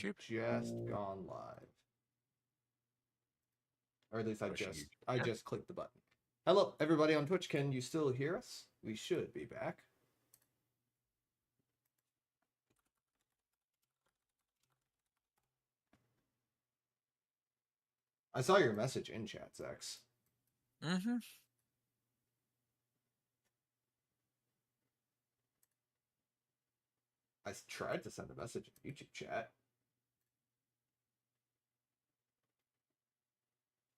YouTube? Just gone live. Or at least I just clicked the button. Hello, everybody on Twitch. Can you still hear us? We should be back. I saw your message in chat, Zex. Mm-hmm. I tried to send a message in YouTube chat.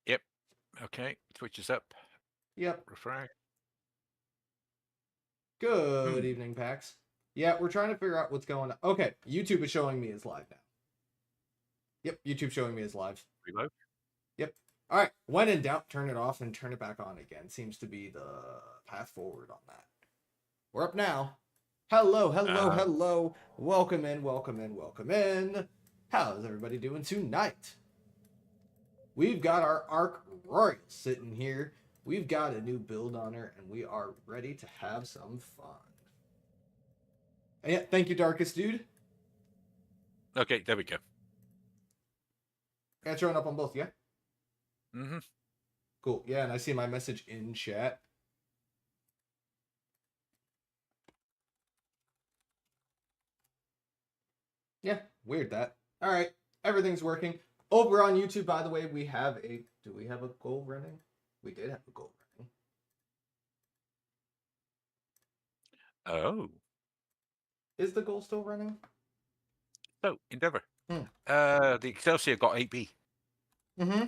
Yep. Okay. Twitch is up. Yep. Refresh. Good evening, Pax. Yeah, we're trying to figure out what's going on. Okay, YouTube is showing me as live now. Yep, YouTube showing me as live. Reload. Yep. All right. When in doubt, turn it off and turn it back on again. Seems to be the path forward on that. We're up now. Hello, hello, hello. Welcome in, welcome in, welcome in. How's everybody doing tonight? We've got our Arc Royal sitting here. We've got a new build on her, and we are ready to have some fun. And yeah, thank you, Darkest Dude. Okay, there we go. Got showing up on both, yeah? Mm-hmm. Cool. Yeah, and I see my message in chat. Yeah, weird that. All right, everything's working. Over on YouTube, by the way, we have a... Do we have a goal running? We did have a goal running. Oh. Is the goal still running? So, Endeavour. The Excelsior got 8B. Mm-hmm.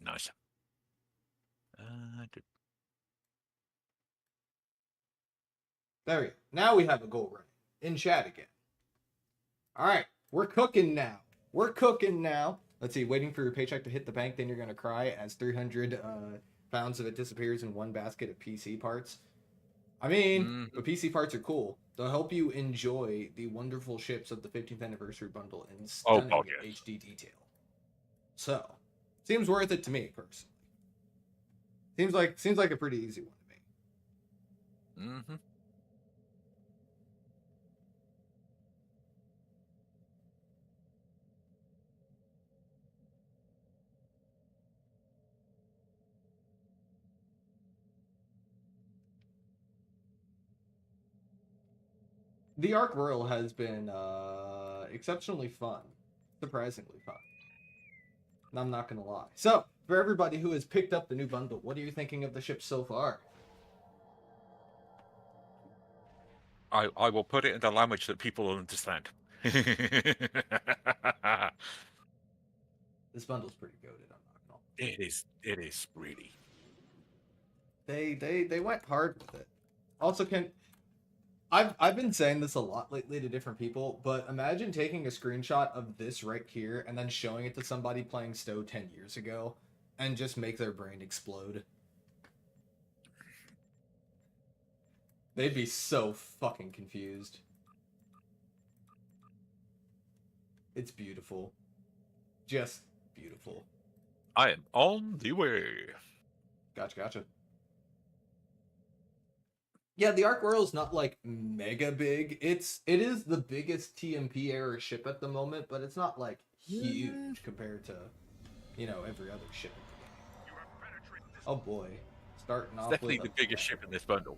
Nice. There we go. Now we have a goal running. In chat again. All right, we're cooking now. We're cooking now. Let's see, waiting for your paycheck to hit the bank, then you're going to cry as 300 pounds of it disappears in one basket of PC parts. I mean, the PC parts are cool. They'll help you enjoy the wonderful ships of the 15th anniversary bundle in stunning HD detail. So, seems worth it to me, personally. Seems like a pretty easy one to me. Mm-hmm. The Arc Royal has been exceptionally fun. Surprisingly fun. I'm not going to lie. So, for everybody who has picked up the new bundle, what are you thinking of the ship so far? I will put it in the language that people will understand. This bundle's pretty goated, I'm not going to lie. It is really. They went hard with it. Also, I've been saying this a lot lately to different people, but imagine taking a screenshot of this right here and then showing it to somebody playing STO 10 years ago and just make their brain explode. They'd be so fucking confused. It's beautiful. Just beautiful. I am on the way. Gotcha. Yeah, the Arc Royal is not like mega big. It is the biggest TMP era ship at the moment, but it's not like huge compared to, every other ship in the game. Oh boy, starting off. Definitely the biggest ship in this bundle.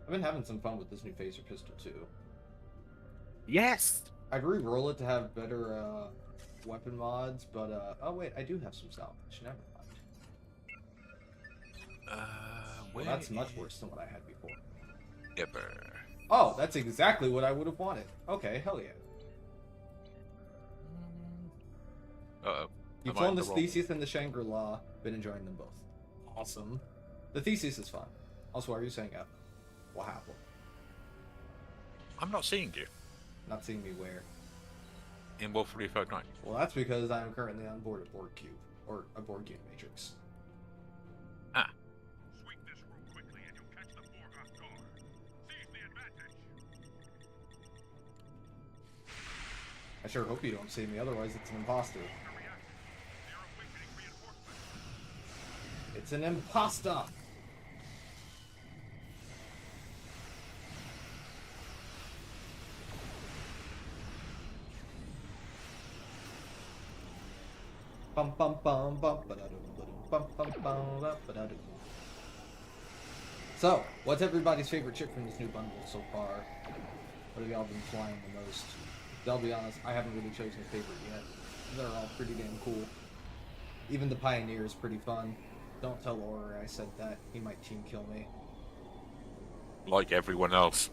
I've been having some fun with this new phaser pistol too. Yes. I'd re-roll it to have better weapon mods, but oh wait, I do have some salvage. Never mind. Well, that's much worse than what I had before. Ever. Oh, that's exactly what I would have wanted. Okay, hell yeah. Uh-oh. You've flown the Theseus and the Shangri-La. Been enjoying them both. Awesome. The Theseus is fun. Also, why are you saying F? What happened? I'm not seeing you. Not seeing me where? In Wolf 359. Well, that's because I'm currently on board a Borg Cube. Or a Borg Cube Matrix. Ah. Sweep this room quickly and you'll catch the Borg off guard. Seize the advantage. I sure hope you don't see me, otherwise it's an imposter. It's an imposter! Bum bum bum bum bum bum bum. So, what's everybody's favorite ship from this new bundle so far? What have y'all been flying the most? I'll be honest, I haven't really chosen a favorite yet. They're all pretty damn cool. Even the Pioneer is pretty fun. Don't tell Laura I said that. He might team kill me. Like everyone else.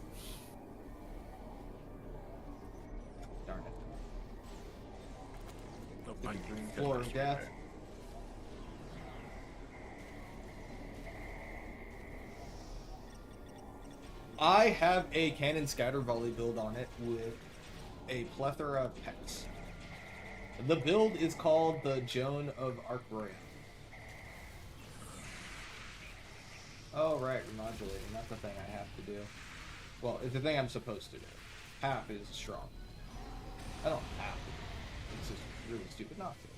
Darn it. Oh, Floor of death. I have a cannon scatter volley build on it with a plethora of pets. The build is called the Joan of Arc. Oh, right, remodulating. That's the thing I have to do. Well, it's the thing I'm supposed to do. Half is strong. I don't have to do it. It's just really stupid not to.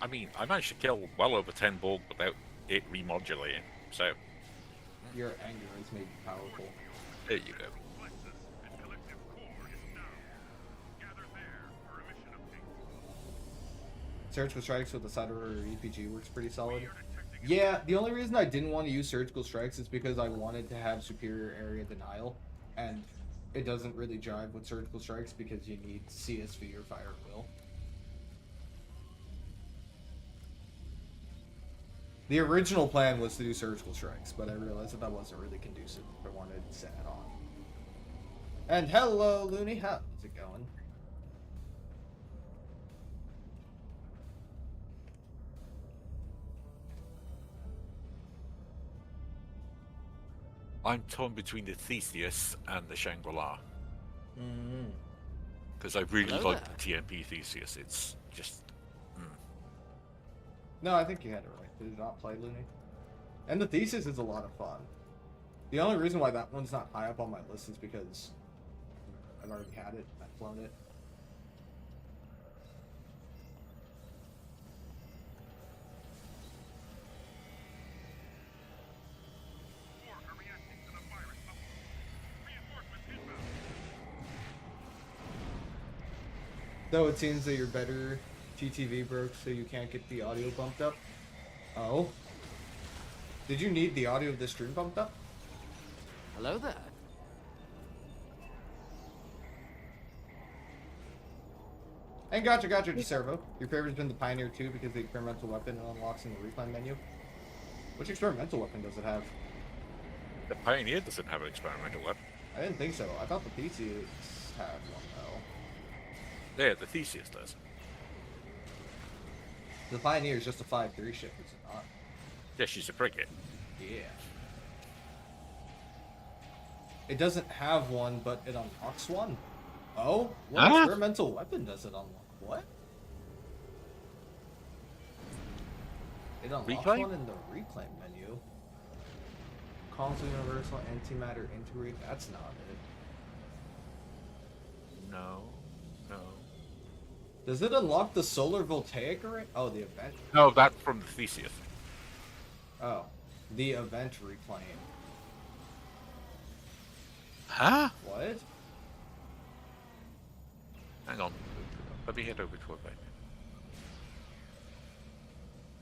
I mean, I managed to kill well over 10 Borg without it remodulating, so... Your anger has made you powerful. There you go. Surgical strikes with the side order EPG works pretty solid. Yeah, the only reason I didn't want to use surgical strikes is because I wanted to have superior area denial, and it doesn't really jive with surgical strikes because you need CSV or fire at will. The original plan was to do surgical strikes, but I realized that wasn't really conducive if I wanted to set it on. And hello, Looney, how's it going? I'm torn between the Theseus and the Shangri-La. Because I really like the TMP Theseus. It's just... No, I think you had it right. Did you not play Looney? And the Thesis is a lot of fun. The only reason why that one's not high up on my list is because I've already had it. I've flown it. Though it seems that your better GTV broke, so you can't get the audio bumped up. Oh? Did you need the audio of this stream bumped up? Hello there. And gotcha, DeServo. Your favorite's been the Pioneer 2 because the experimental weapon unlocks in the recline menu. Which experimental weapon does it have? The Pioneer doesn't have an experimental weapon. I didn't think so. I thought the Theseus had one, though. Yeah, the Theseus does. The Pioneer is just a 5-3 ship, is it not? Yeah, she's a frigate. Yeah. It doesn't have one, but it unlocks one. Oh? What experimental weapon does it unlock? What? It unlocks one in the reclaim menu. Console Universal Antimatter Integrate. That's not it. No. Does it unlock the solar voltaic array? Oh, the event. No, that's from the Theseus. Oh, the event reclaim. Huh? What? Hang on. Let me head over to event.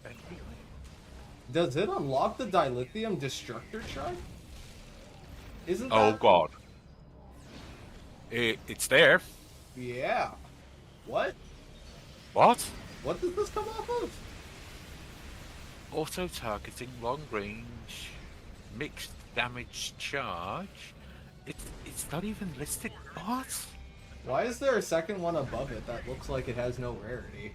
Event reclaim. Does it unlock the dilithium destructor shard? Isn't that... Oh god. It's there. Yeah. What? What? What does this come off of? Auto-targeting, long range, mixed damage charge. It's not even listed. What? Why is there a second one above it that looks like it has no rarity?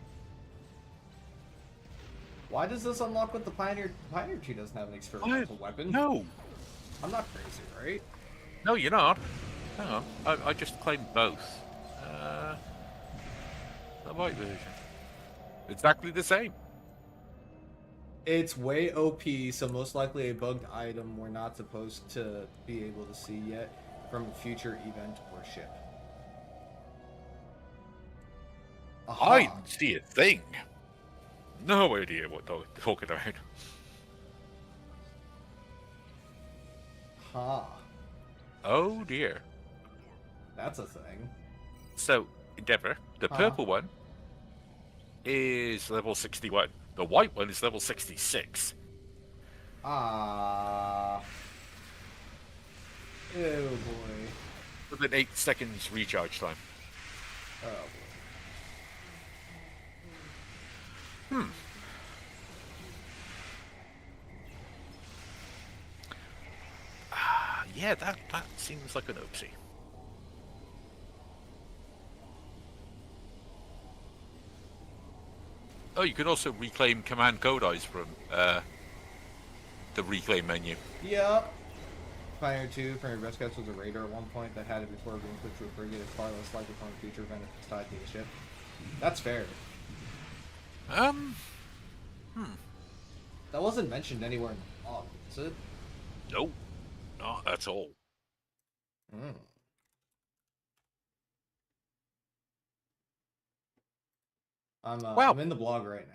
Why does this unlock with the Pioneer? Pioneer 2 doesn't have an experimental weapon. No. I'm not crazy, right? No, you're not. Hang on. I just claimed both. The white version. Exactly the same. It's way OP, so most likely a bugged item we're not supposed to be able to see yet. from a future event or ship. I Aha. didn't see a thing. No idea what they're talking about. Ha. Oh dear. That's a thing. So, Endeavor, the Huh. purple one is level 61. The white one is level 66. Ah. Oh boy. With an 8 seconds recharge time. Oh boy. Yeah, that seems like an oopsie. Oh, you can also reclaim command code eyes from the reclaim menu. Yep. Pioneer 2, Pioneer Best Guess was a raider at one point that had it before being put to a frigate. It's far less likely from a future event if it's tied to the ship. That's fair. That wasn't mentioned anywhere in the log, is it? No, not at all. Hmm. Well- I'm in the blog right now.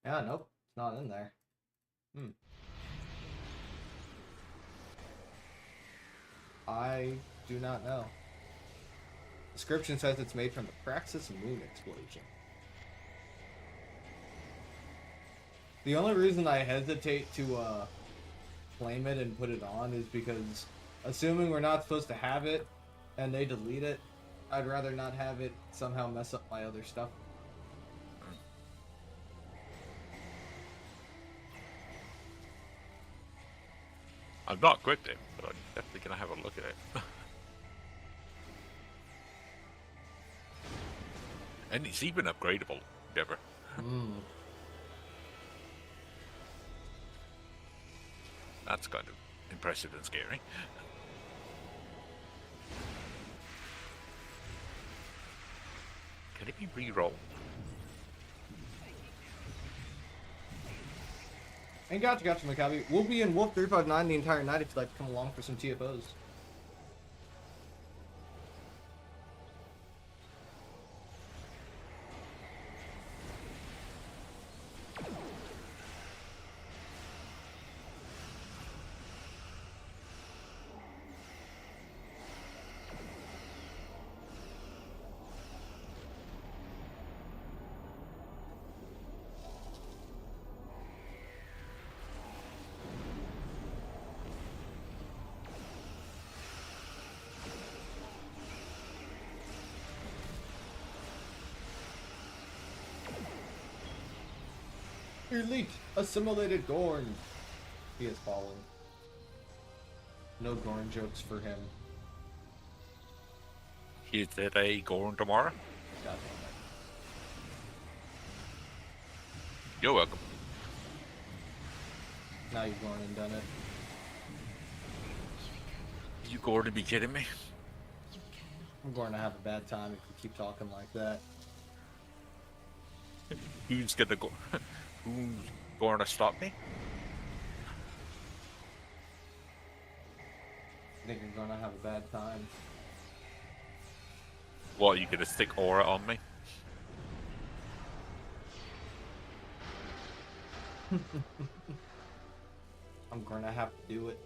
Yeah, nope, it's not in there. I do not know. Description says it's made from the Praxis moon explosion. The only reason I hesitate to claim it and put it on is because, assuming we're not supposed to have it and they delete it, I'd rather not have it somehow mess up my other stuff. I'm not equipped it, but I'm definitely gonna have a look at it. And it's even upgradable, Endeavor. That's kind of impressive and scary. Can it be re-rolled? And gotcha, Maccabi. We'll be in Wolf 359 the entire night if you'd like to come along for some TFOs. Elite, assimilated Gorn. He has fallen. No Gorn jokes for him. Is it a Gorn tomorrow? God damn it. You're welcome. Now you've gone and done it. You going to be kidding me? I'm going to have a bad time if you keep talking like that. Who's gonna go? Who's going to stop me? I think you're going to have a bad time. What, are you gonna stick aura on me? I'm going to have to do it.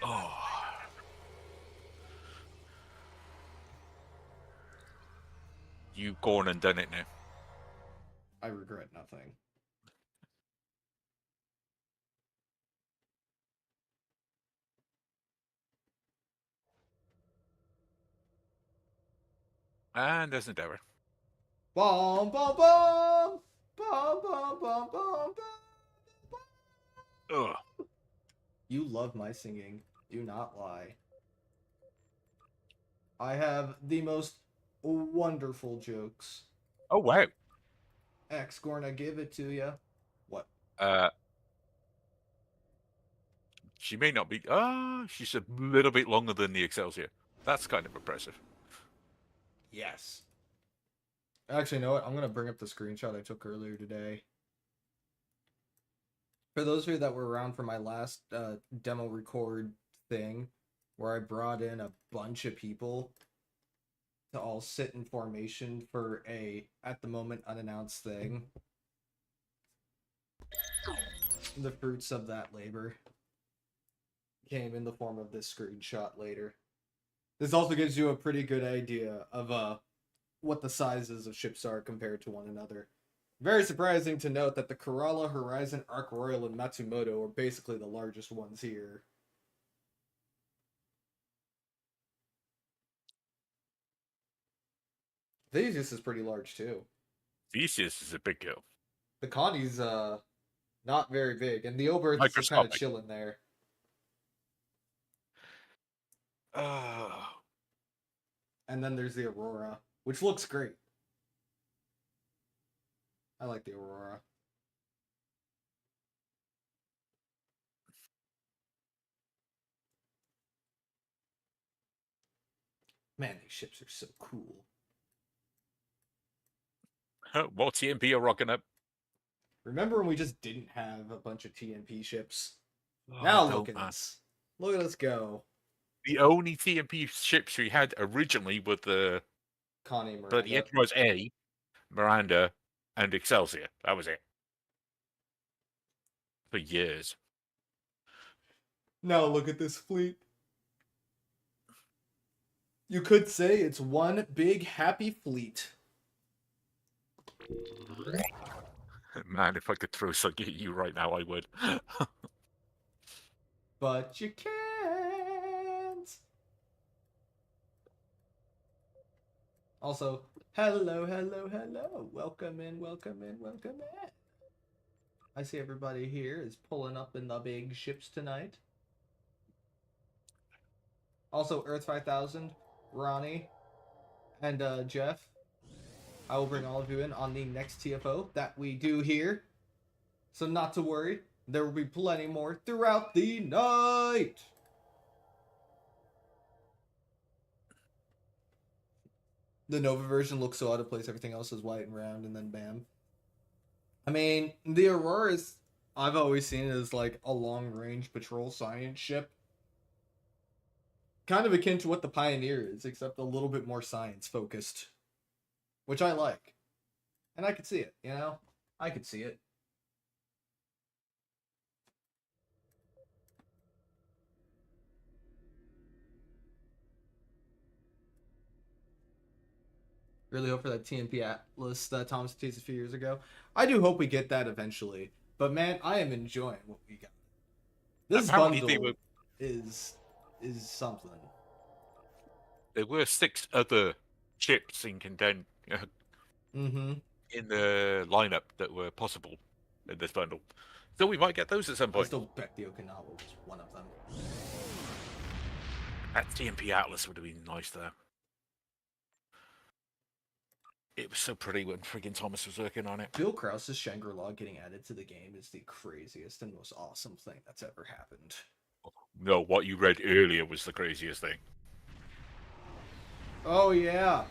Oh. You've gone and done it now. I regret nothing. And there's Endeavor. Bum bum bum! Bum bum bum bum bum! Ugh. You love my singing. Do not lie. I have the most wonderful jokes. Oh wow. X gonna give it to ya. What? She may not be. She's a little bit longer than the Excelsior. That's kind of impressive. Yes. Actually, you know what? I'm gonna bring up the screenshot I took earlier today. For those of you that were around for my last demo record thing, where I brought in a bunch of people to all sit in formation for a, at the moment, unannounced thing. The fruits of that labor came in the form of this screenshot later. This also gives you a pretty good idea of what the sizes of ships are compared to one another. Very surprising to note that the Kerala, Horizon, Ark Royal, and Matsumoto are basically the largest ones here. Theseus is pretty large too. Theseus is a big girl. The Connie's not very big, and the Oberth is just kind of Microscopic. chilling there. And then there's the Aurora, which looks great. I like the Aurora. Man, these ships are so cool. What TMP are rocking up? Remember when we just didn't have a bunch of TMP ships? Oh, Now don't, look at man. us. Look at us go. The only TMP ships we had originally were the Connie and bloody Miranda. Enterprise A, Miranda, and Excelsior. That was it. For years. Now look at this fleet. You could say it's one big happy fleet. Man, if I could throw something at you right now, I would. But you can't. Also, hello, hello, hello. Welcome in, welcome in, welcome in. I see everybody here is pulling up in the big ships tonight. Also, Earth 5000, Ronnie, and Jeff. I will bring all of you in on the next TFO that we do here. So not to worry, there will be plenty more throughout the night. The Nova version looks so out of place. Everything else is white and round, and then bam. I mean, the Aurora is, I've always seen it as like a long-range patrol science ship. Kind of akin to what the Pioneer is, except a little bit more science-focused. Which I like. And I could see it, you know? I could see it. Really hope for that TMP Atlas that Thomas teased a few years ago. I do hope we get that eventually. But man, I am enjoying what we got. This Apparently bundle is something. There were 6 other ships in Mm-hmm. in the lineup that were possible in this bundle. So we might get those at some I point. still bet the Okinawa was one of them. That TMP Atlas would have been nice there. It was so pretty when friggin' Thomas was working on it. Bill Krause's Shangri-La getting added to the game is the craziest and most awesome thing that's ever happened. No, what you read earlier was the craziest thing. Oh yeah.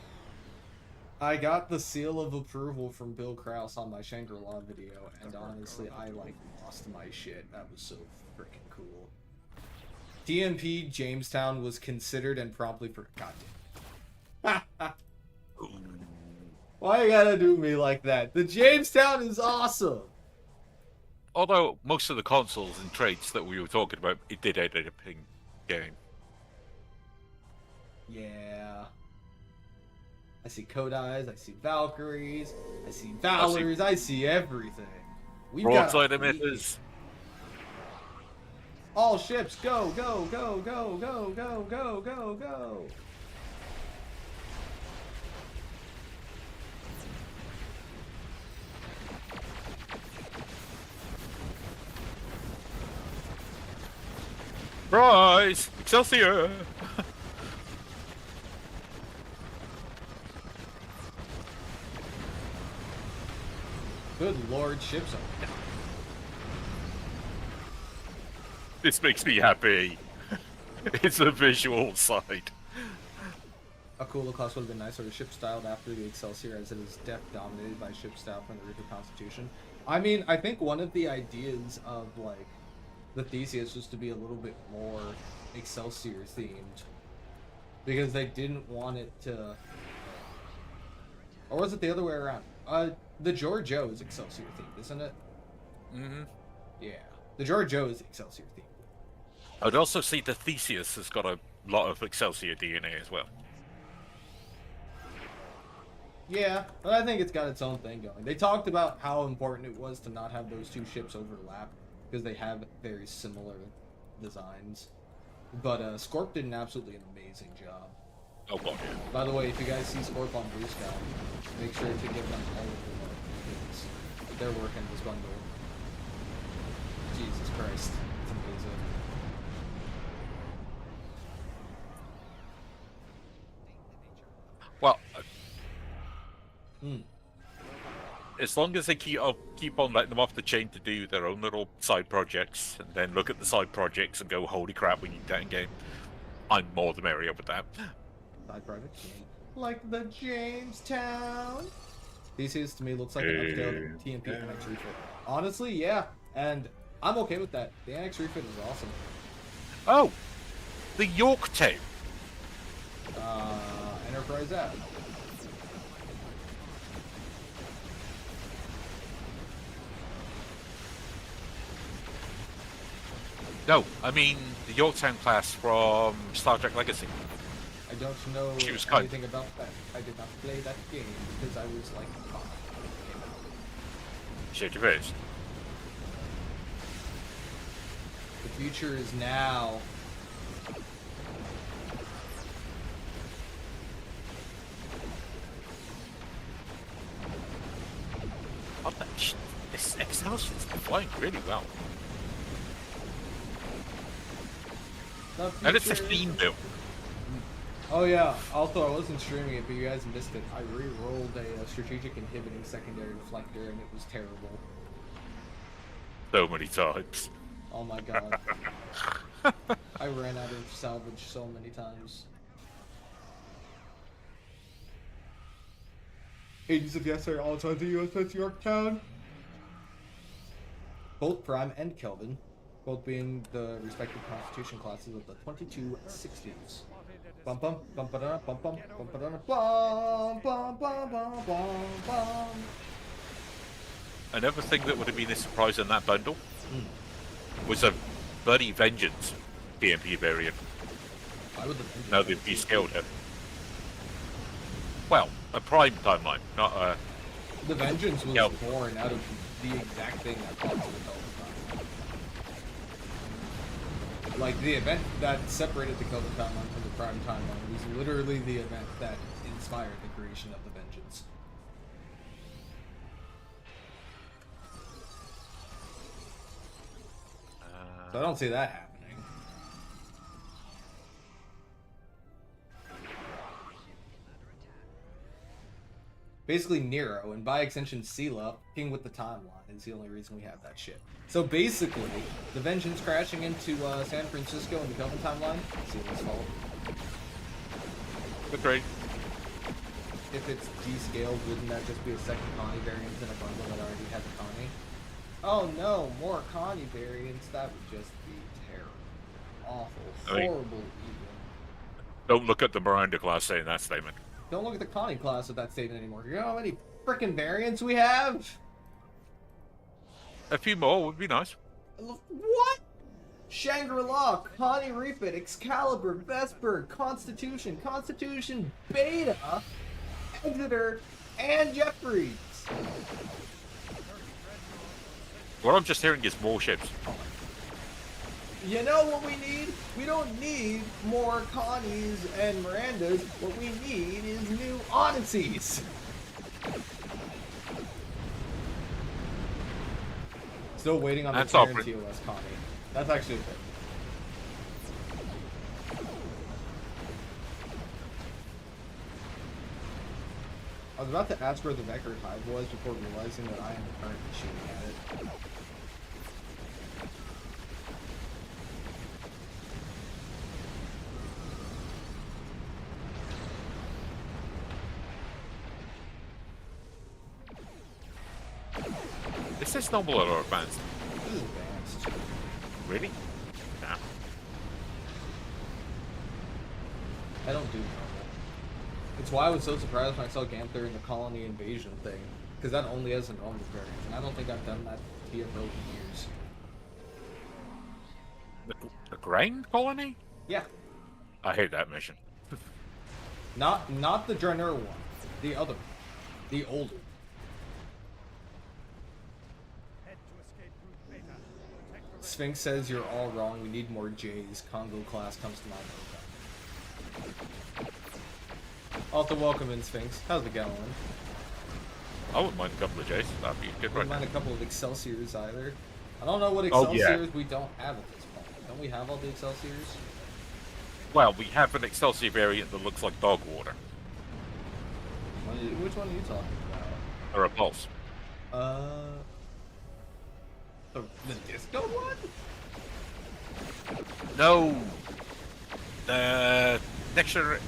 I got the seal of approval from Bill Krause on my Shangri-La video, and honestly, I like lost my shit. That was so freaking cool. TMP Jamestown was considered and promptly forgotten. Why you gotta do me like that? The Jamestown is awesome. Although most of the consoles and traits that we were talking about, it did end up in game. Yeah. I see Kodais, I see Valkyries, I see Valors, I see everything. We've got Broadside emitters. all ships, go, go, go, go, go, go, go, go, go. Rise! Excelsior! Good lord, ships are down. This makes me happy. It's the visual side. A cooler class would have been nice, or a ship styled after the Excelsior, as it is depth dominated by ship style from the River Constitution. I mean, I think one of the ideas of like the Theseus was to be a little bit more Excelsior themed, because they didn't want it to, or was it the other way around? The Giorgio is Excelsior themed, isn't it? Mm-hmm. Yeah, the Giorgio is Excelsior themed. I'd also see the Theseus has got a lot of Excelsior DNA as well. Yeah, but I think it's got its own thing going. They talked about how important it was to not have those two ships overlap because they have very similar designs. But Scorp did an absolutely amazing job. Oh god, yeah. By the way, if you guys see Scorp on Blue Sky, make sure to give them all of the love because they're working this bundle. Jesus Christ, it's amazing. Well, Hmm. as long as they keep on letting them off the chain to do their own little side projects, and then look at the side projects and go, "Holy crap, we need that in game," I'm more the merrier with that. Side project, like the Jamestown. Theseus to me looks like an upscaled TMP Annex refit. Honestly, yeah, and I'm okay with that. The Annex refit is awesome. Oh, the Yorktown. Enterprise app. No, I mean the Yorktown class from Star Trek Legacy. I don't know She was kind. anything about that. I did not play that game because I was like 5. Shake your face. The future is now. What the this Excelsior's flying really well. And it's a steam build. Oh yeah, also I wasn't streaming it, but you guys missed it. I re-rolled a strategic inhibiting secondary reflector and it was terrible. So many times. Oh my god. I ran out of salvage so many times. Agents of Yesterday all time to USS Yorktown. Both Prime and Kelvin, both being the respective constitution classes of the 2260s. Bum bum bum ba da bum bum bum ba da bum bum bum bum bum bum. Another thing that would have been a surprise in that bundle was a bloody Vengeance PMP variant. Why would the Vengeance Now they've descaled it. Well, a Prime timeline, not a... The Vengeance was Yeah. born out of the exact thing that caused the Kelvin timeline. Like, the event that separated the Kelvin timeline from the Prime timeline was literally the event that inspired the creation of the Vengeance. So I don't see that happening. Basically Nero, and by extension Sela, king with the timeline, is the only reason we have that shit. So basically, the Vengeance crashing into San Francisco in the Kelvin timeline, Sela's fault. Agreed. If it's descaled, wouldn't that just be a second Connie variant in a bundle that already had the Connie? Oh no, more Connie variants, that would just be terrible. Awful, horrible, evil. Don't look at the Miranda class saying that statement. Don't look at the Connie class with that statement anymore. You know how many frickin' variants we have? A few more would be nice. What? Shangri-La, Connie Refit, Excalibur, Vesper, Constitution, Constitution, Beta, Exeter, and Jeffries. What I'm just hearing is more ships. You know what we need? We don't need more Connies and Mirandas. What we need is new Odysseys. Still waiting on the That's all Terran TOS Connie. That's actually a thing. I was about to ask where the Vector Hive was before realizing that I am currently shooting at it. Is this normal or advanced? This is advanced. Really? Nah. I don't do normal. It's why I was so surprised when I saw Ganther in the colony invasion thing. Because that only has a normal variant. And I don't think I've done that TFO in years. The grain colony? Yeah. I hate that mission. Not the Draenor one. The other one. The older. Sphinx says you're all wrong. We need more J's. Congo class comes to mind. Also, welcome in, Sphinx. How's it going? I wouldn't mind a couple of J's. That'd be a good Wouldn't right. mind a couple of Excelsiors either. I don't know what Oh, yeah. Excelsiors we don't have at this point. Don't we have all the Excelsiors? Well, we have an Excelsior variant that looks like dog water. Which one are you talking about? A repulse. The disco one? No. The next current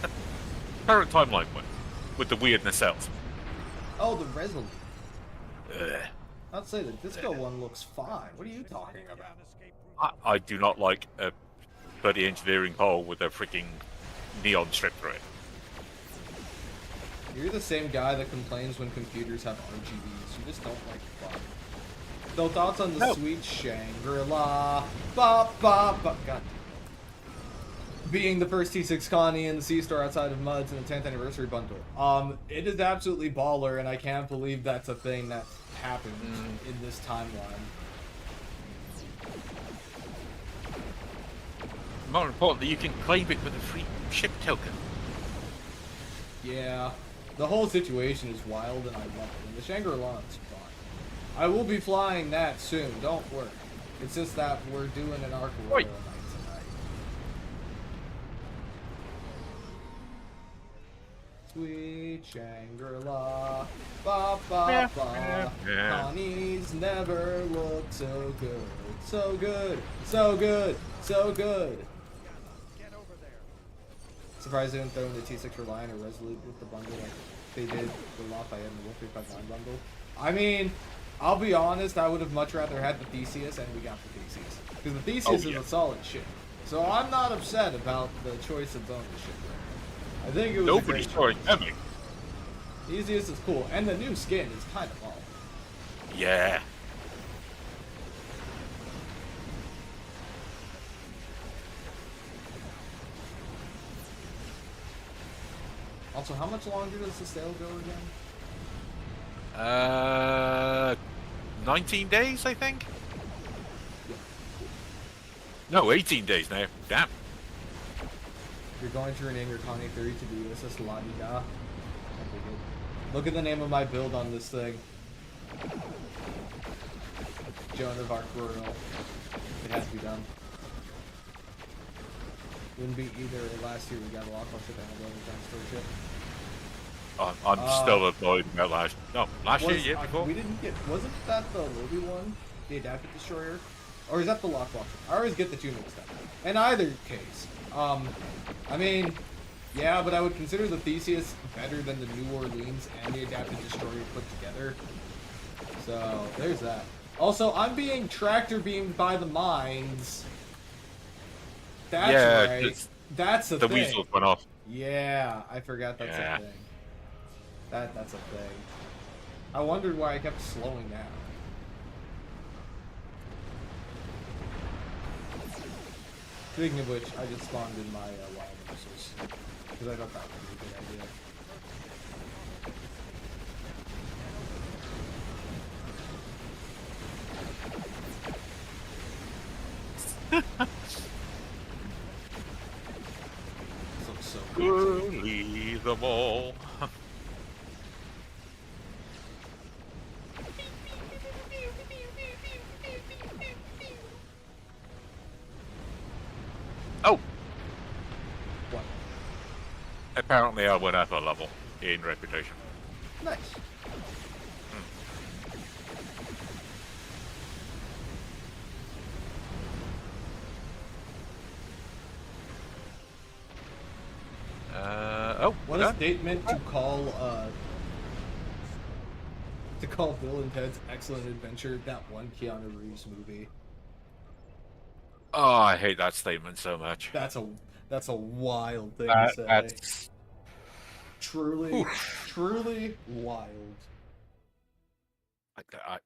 timeline one with the weirdness cells. Oh, the Resolute. Ugh. I'd say the disco one looks fine. What are you talking about? I do not like a bloody engineering hole with a freaking neon strip through it. You're the same guy that complains when computers have RGBs. You just don't like fun. So thoughts on the No. sweet Shangri-La? Ba ba ba. God. Being the first T6 colony in the C-Store outside of Muds in the 10th anniversary bundle. It is absolutely baller, and I can't believe that's a thing that happened in this timeline. More importantly, you can claim it with a free ship token. Yeah, the whole situation is wild, and I love it. And the Shangri-La is fun. I will be flying that soon. Don't worry. It's just that we're doing an Arc Royal Wait. night tonight. Sweet Shangri-La, ba ba ba. Connie's never looked so good, so good, so good, so good. Surprised they didn't throw in the T6 Reliant or Resolute with the bundle like they did the Lafayette and the 1359 bundle. I mean, I'll be honest, I would have much rather had the Theseus, and we got the Theseus. Because the Theseus is a solid ship. So I'm not upset about the choice of bonus ship there. I think it was Nobody a saw it coming. Theseus is cool, and the new skin is kind of all. Yeah. Also, how much longer does the sale go again? 19 days, I think? No, 18 days now. Damn. You're going to rename your Connie theory to the USS La Di Da. Look at the name of my build on this thing. Joan of Arc Royal. It has to be done. Wouldn't be either. Last year we got a Lockwell ship and a Golden Store ship. I'm still annoyed about last year, yeah, before. We didn't get. Wasn't that the Lobby one? The Adapted Destroyer? Or is that the Lockwell ship? I always get the two mixed up. In either case, I mean, yeah, but I would consider the Theseus better than the New Orleans and the Adapted Destroyer put together. So, there's that. Also, I'm being tractor beamed by the mines. That's Yeah, right. That's a the thing. weasels went off. Yeah, I forgot that's Yeah. a thing. That's a thing. I wondered why I kept slowing down. Speaking of which, I just spawned in my wild missiles because I thought that would be a good idea. This looks so cool. Bully them all. Oh, What? apparently I went up a level in reputation. Nice. Oh, What yeah. is Date meant to call to call Bill and Ted's Excellent Adventure that one Keanu Reeves movie. Oh, I hate that statement so much. That's a wild thing to say. That's... Truly, Oof. truly wild. I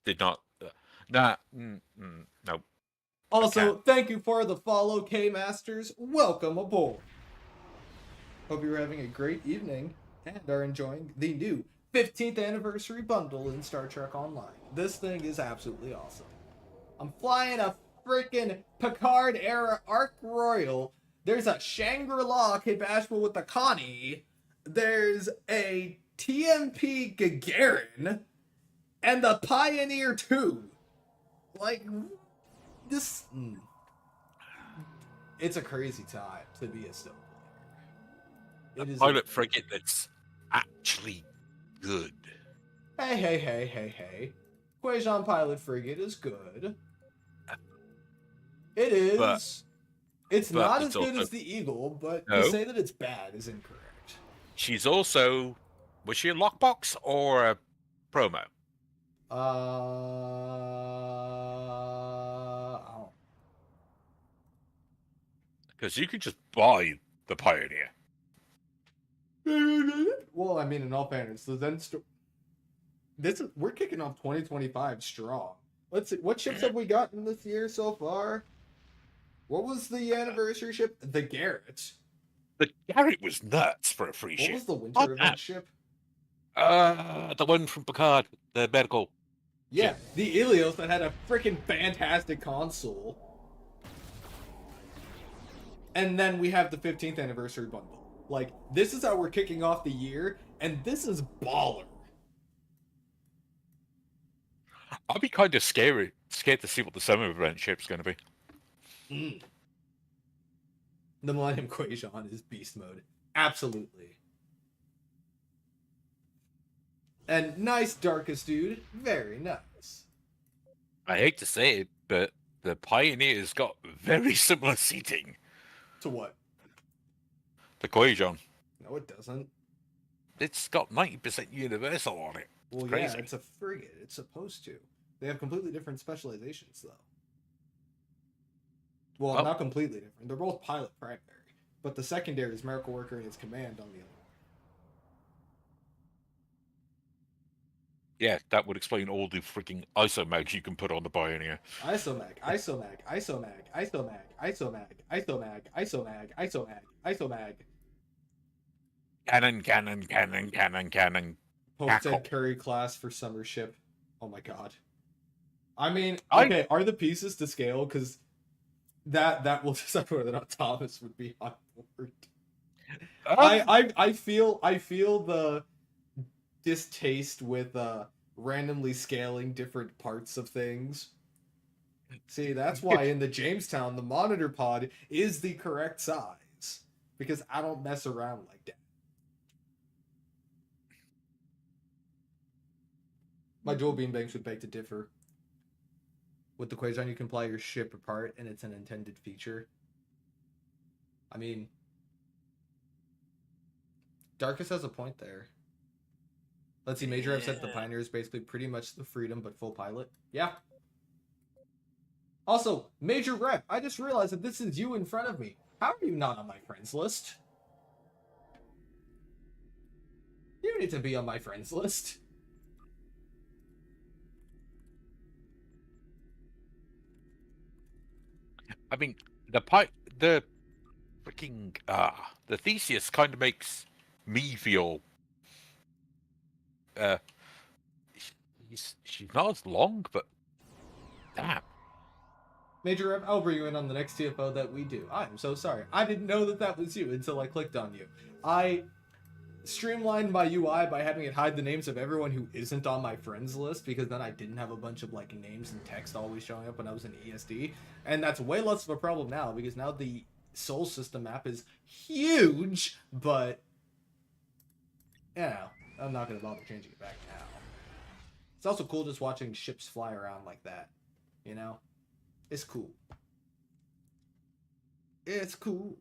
did not... no. Also, Okay. thank you for the follow, K-Masters. Welcome aboard. Hope you're having a great evening and are enjoying the new 15th anniversary bundle in Star Trek Online. This thing is absolutely awesome. I'm flying a freaking Picard era Ark Royal. There's a Shangri-La Kid Bashful with the Connie. There's a TMP Gagarin and the Pioneer 2. Like, this... It's a crazy time to be a STO player. It is Pilot frigate that's actually good. Hey. Quajon Pilot Frigate is good. It is. It's but not it's as good also... as the Eagle, but No. to say that it's bad is incorrect. She's also... Was she a lockbox or a promo? I don't... Because you could just buy the Pioneer. Well, I mean, in all fairness, the Zen we're kicking off 2025 strong. Let's see, what ships have we gotten this year so far? What was the anniversary ship? The Garrett. The Garrett was nuts for a free What ship. was the winter event ship? The one from Picard, the medical. Yeah, ship. the Ilios that had a freaking fantastic console. And then we have the 15th anniversary bundle. Like, this is how we're kicking off the year, and this is baller. I'll be kind of scared to see what the summer event ship's going to be. The Millennium Quajon is beast mode. Absolutely. And nice, Darkest Dude. Very nice. I hate to say it, but the Pioneer's got very similar seating. To what? The Quajon. No, it doesn't. It's got 90% universal on it. Well, crazy. yeah, it's a frigate. It's supposed to. They have completely different specializations, though. Well, not completely different. They're both pilot primary. But the secondary is Miracle Worker and its command on the other one. Yeah, that would explain all the freaking isomags you can put on the Pioneer. Isomag. Cannon. Posted Curry class for summer ship. Oh my god. I mean, okay, are the pieces to scale? Because that will decide whether or not Thomas would be on board. I feel the distaste with randomly scaling different parts of things. See, that's why in the Jamestown, the monitor pod is the correct size. Because I don't mess around like that. My dual beam banks would beg to differ. With the Quajon, you can fly your ship apart, and it's an intended feature. I mean, Darkest has a point there. Let's see, Major F said the Pioneer is basically pretty much the Freedom, but full pilot. Yeah. Also, Major Rep, I just realized that this is you in front of me. How are you not on my friends list? You need to be on my friends list. I mean, the freaking the Theseus kind of makes me feel she's not as long, but damn. Major Rep, I'll bring you in on the next TFO that we do. I'm so sorry. I didn't know that was you until I clicked on you. I streamlined my UI by having it hide the names of everyone who isn't on my friends list, because then I didn't have a bunch of like names and text always showing up when I was in ESD. And that's way less of a problem now, because now the Soul System map is huge, but you know, I'm not going to bother changing it back now. It's also cool just watching ships fly around like that, you know? It's cool. It's cool.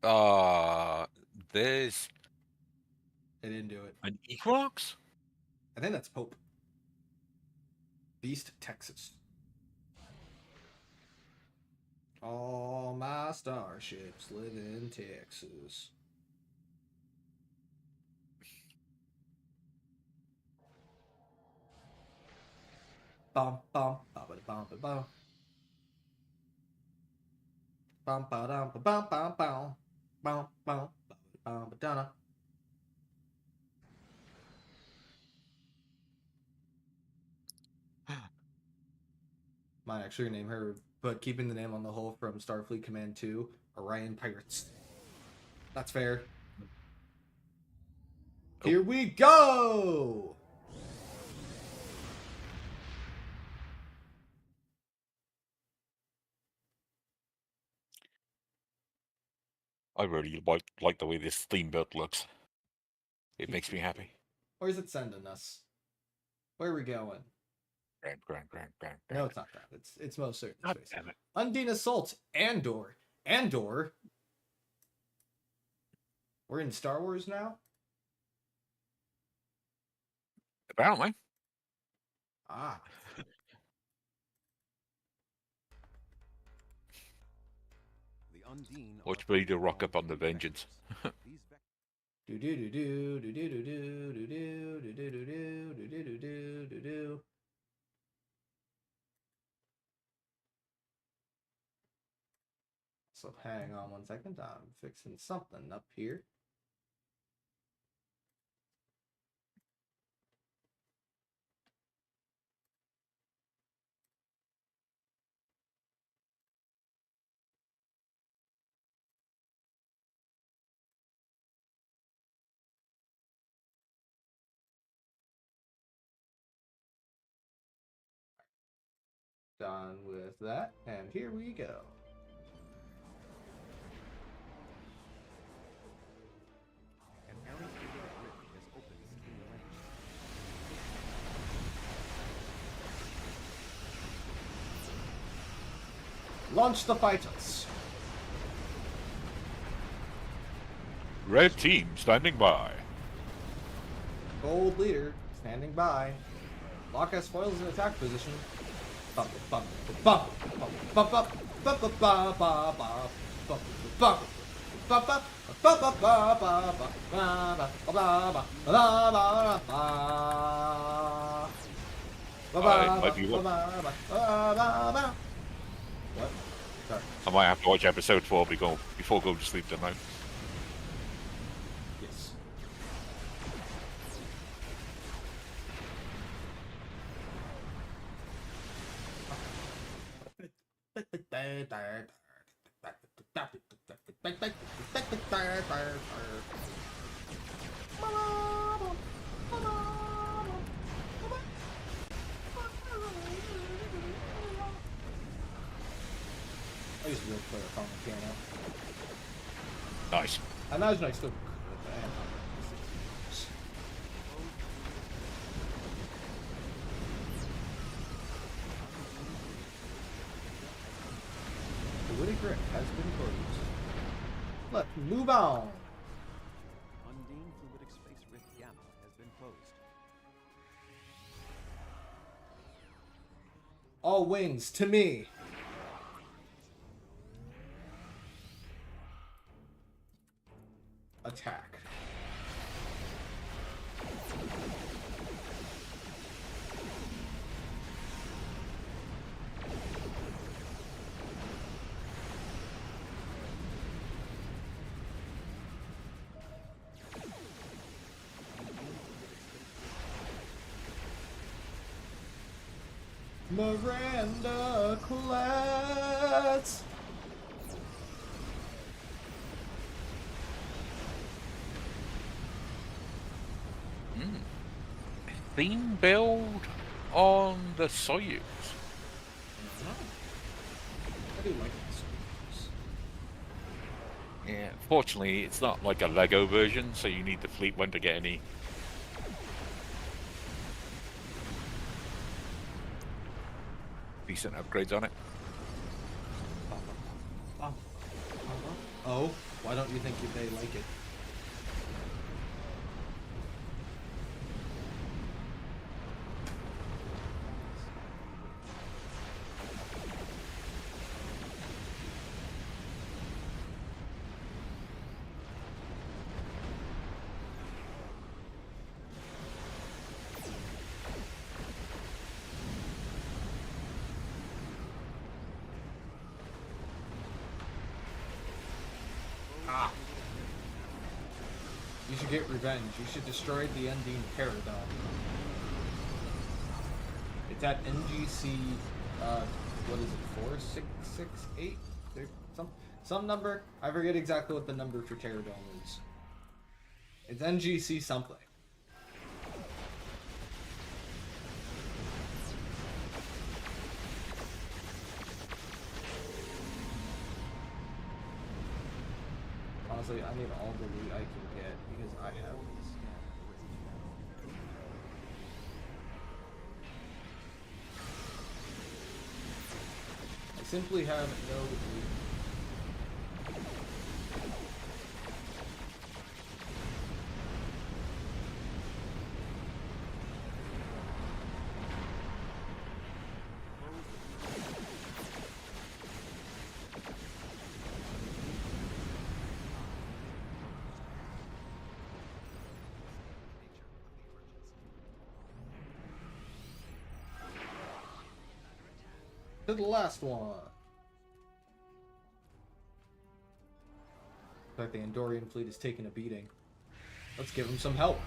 Oh. There's They didn't do it. An Equinox? I think that's Pope. Beast, Texas. All my starships live in Texas. Bum bum bum bum bum bum. Bum ba dum ba bum bum bum bum bum bum ba dum. Might actually name her, but keeping the name on the whole from Starfleet Command 2, Orion Pirates. That's fair. Here we go! I really like the way this steamboat looks. It makes me happy. Where's it sending us? Where are we going? Grand. No, it's not that. It's most certainly God space. damn it. Undine Assault, Andor. We're in Star Wars now? Apparently. Ah. Watch me to rock up on the Vengeance. Do do do do do do do do do do do do do do do do do do. So hang on 1 second. I'm fixing something up here. Done with that, and here we go. Launch the fighters. Red team standing by. Gold leader standing by. Lock as foils in attack position. Bump, bump, bump, bump, bump, bump, bump, bump, bump, bump, bump, bump, bump, bump, what? Sorry. I might have to watch episode 4 before going to sleep tonight. Yes. I used to be able to play a on the piano. Nice. I imagine I still could. The witty grip has been closed. Let's move on. Undine fluidic space rift gamma has been closed. All wings to me. Attack. Miranda Colette. Theme build on the Soyuz. I do like this. Yeah, fortunately, it's not like a Lego version, so you need the fleet one to get any decent upgrades on it. Oh, why don't you think they like it? get revenge. You should destroy the Undine Paradigm. It's at NGC, what is it, 4668? Some number? I forget exactly what the number for Terradome is. It's NGC something. Honestly, I need all the loot I can get because I have this. I simply have no loot. To the last one. In fact, the Andorian fleet is taking a beating. Let's give him some help.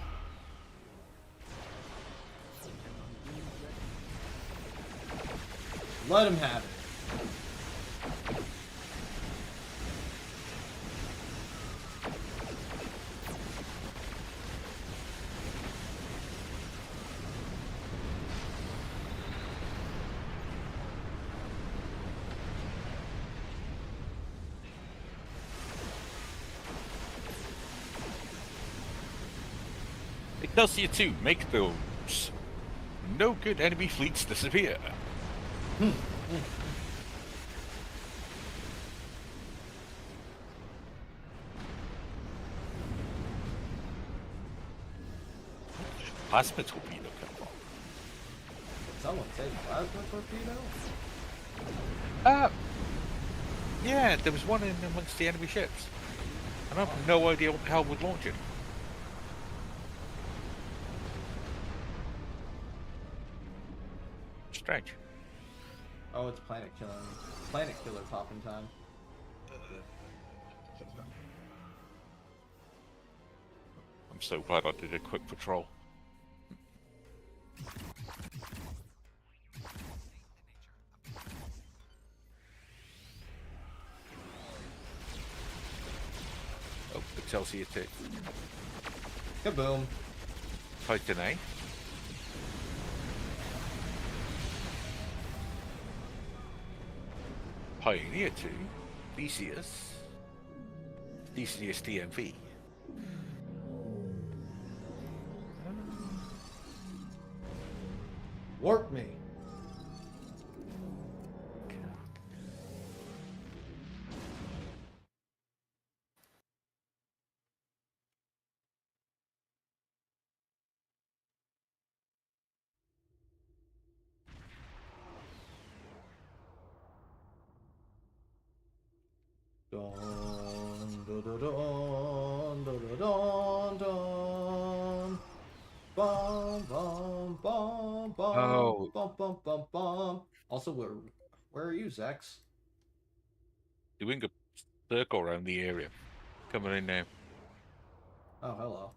Let him have it. Excelsior 2, make those no good enemy fleets disappear. Plasma torpedo come from. Someone say plasma torpedo? Yeah, there was one in amongst the enemy ships. And I have no idea what the hell would launch it. Strange. Oh, it's planet killer popping time. I'm so glad I did a quick patrol. Oh, Excelsior 2. Kaboom. Titan A. Pioneer 2. Theseus. Theseus DMV. Warp me. Dun, dun, dun, dun, dun, dun, dun. Bum, bum, bum, bum, Oh. bum, bum, bum, bum. Also, where are you, Zex? Doing a circle around the area. Coming in now. Oh, hello.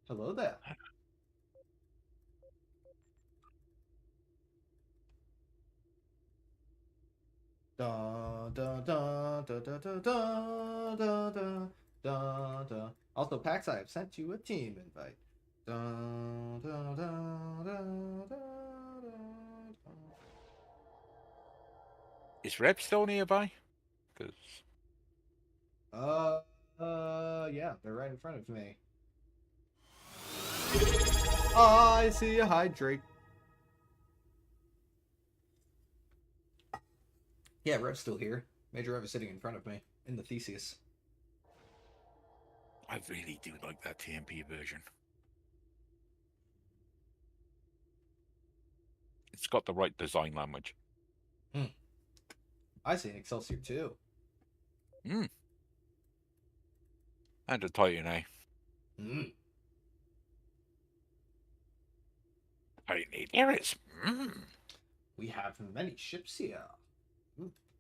Hello there. Da da da da da da da da da da da. Also, Pax, I have sent you a team invite. Da da da da da da. Is Reb still nearby? Because Yeah, they're right in front of me. I see a hydrate. Yeah, Rev's still here. Major Rev is sitting in front of me in the Theseus. I really do like that TMP version. It's got the right design language. I see an Excelsior too. And a Titan A. Pioneers. We have many ships here.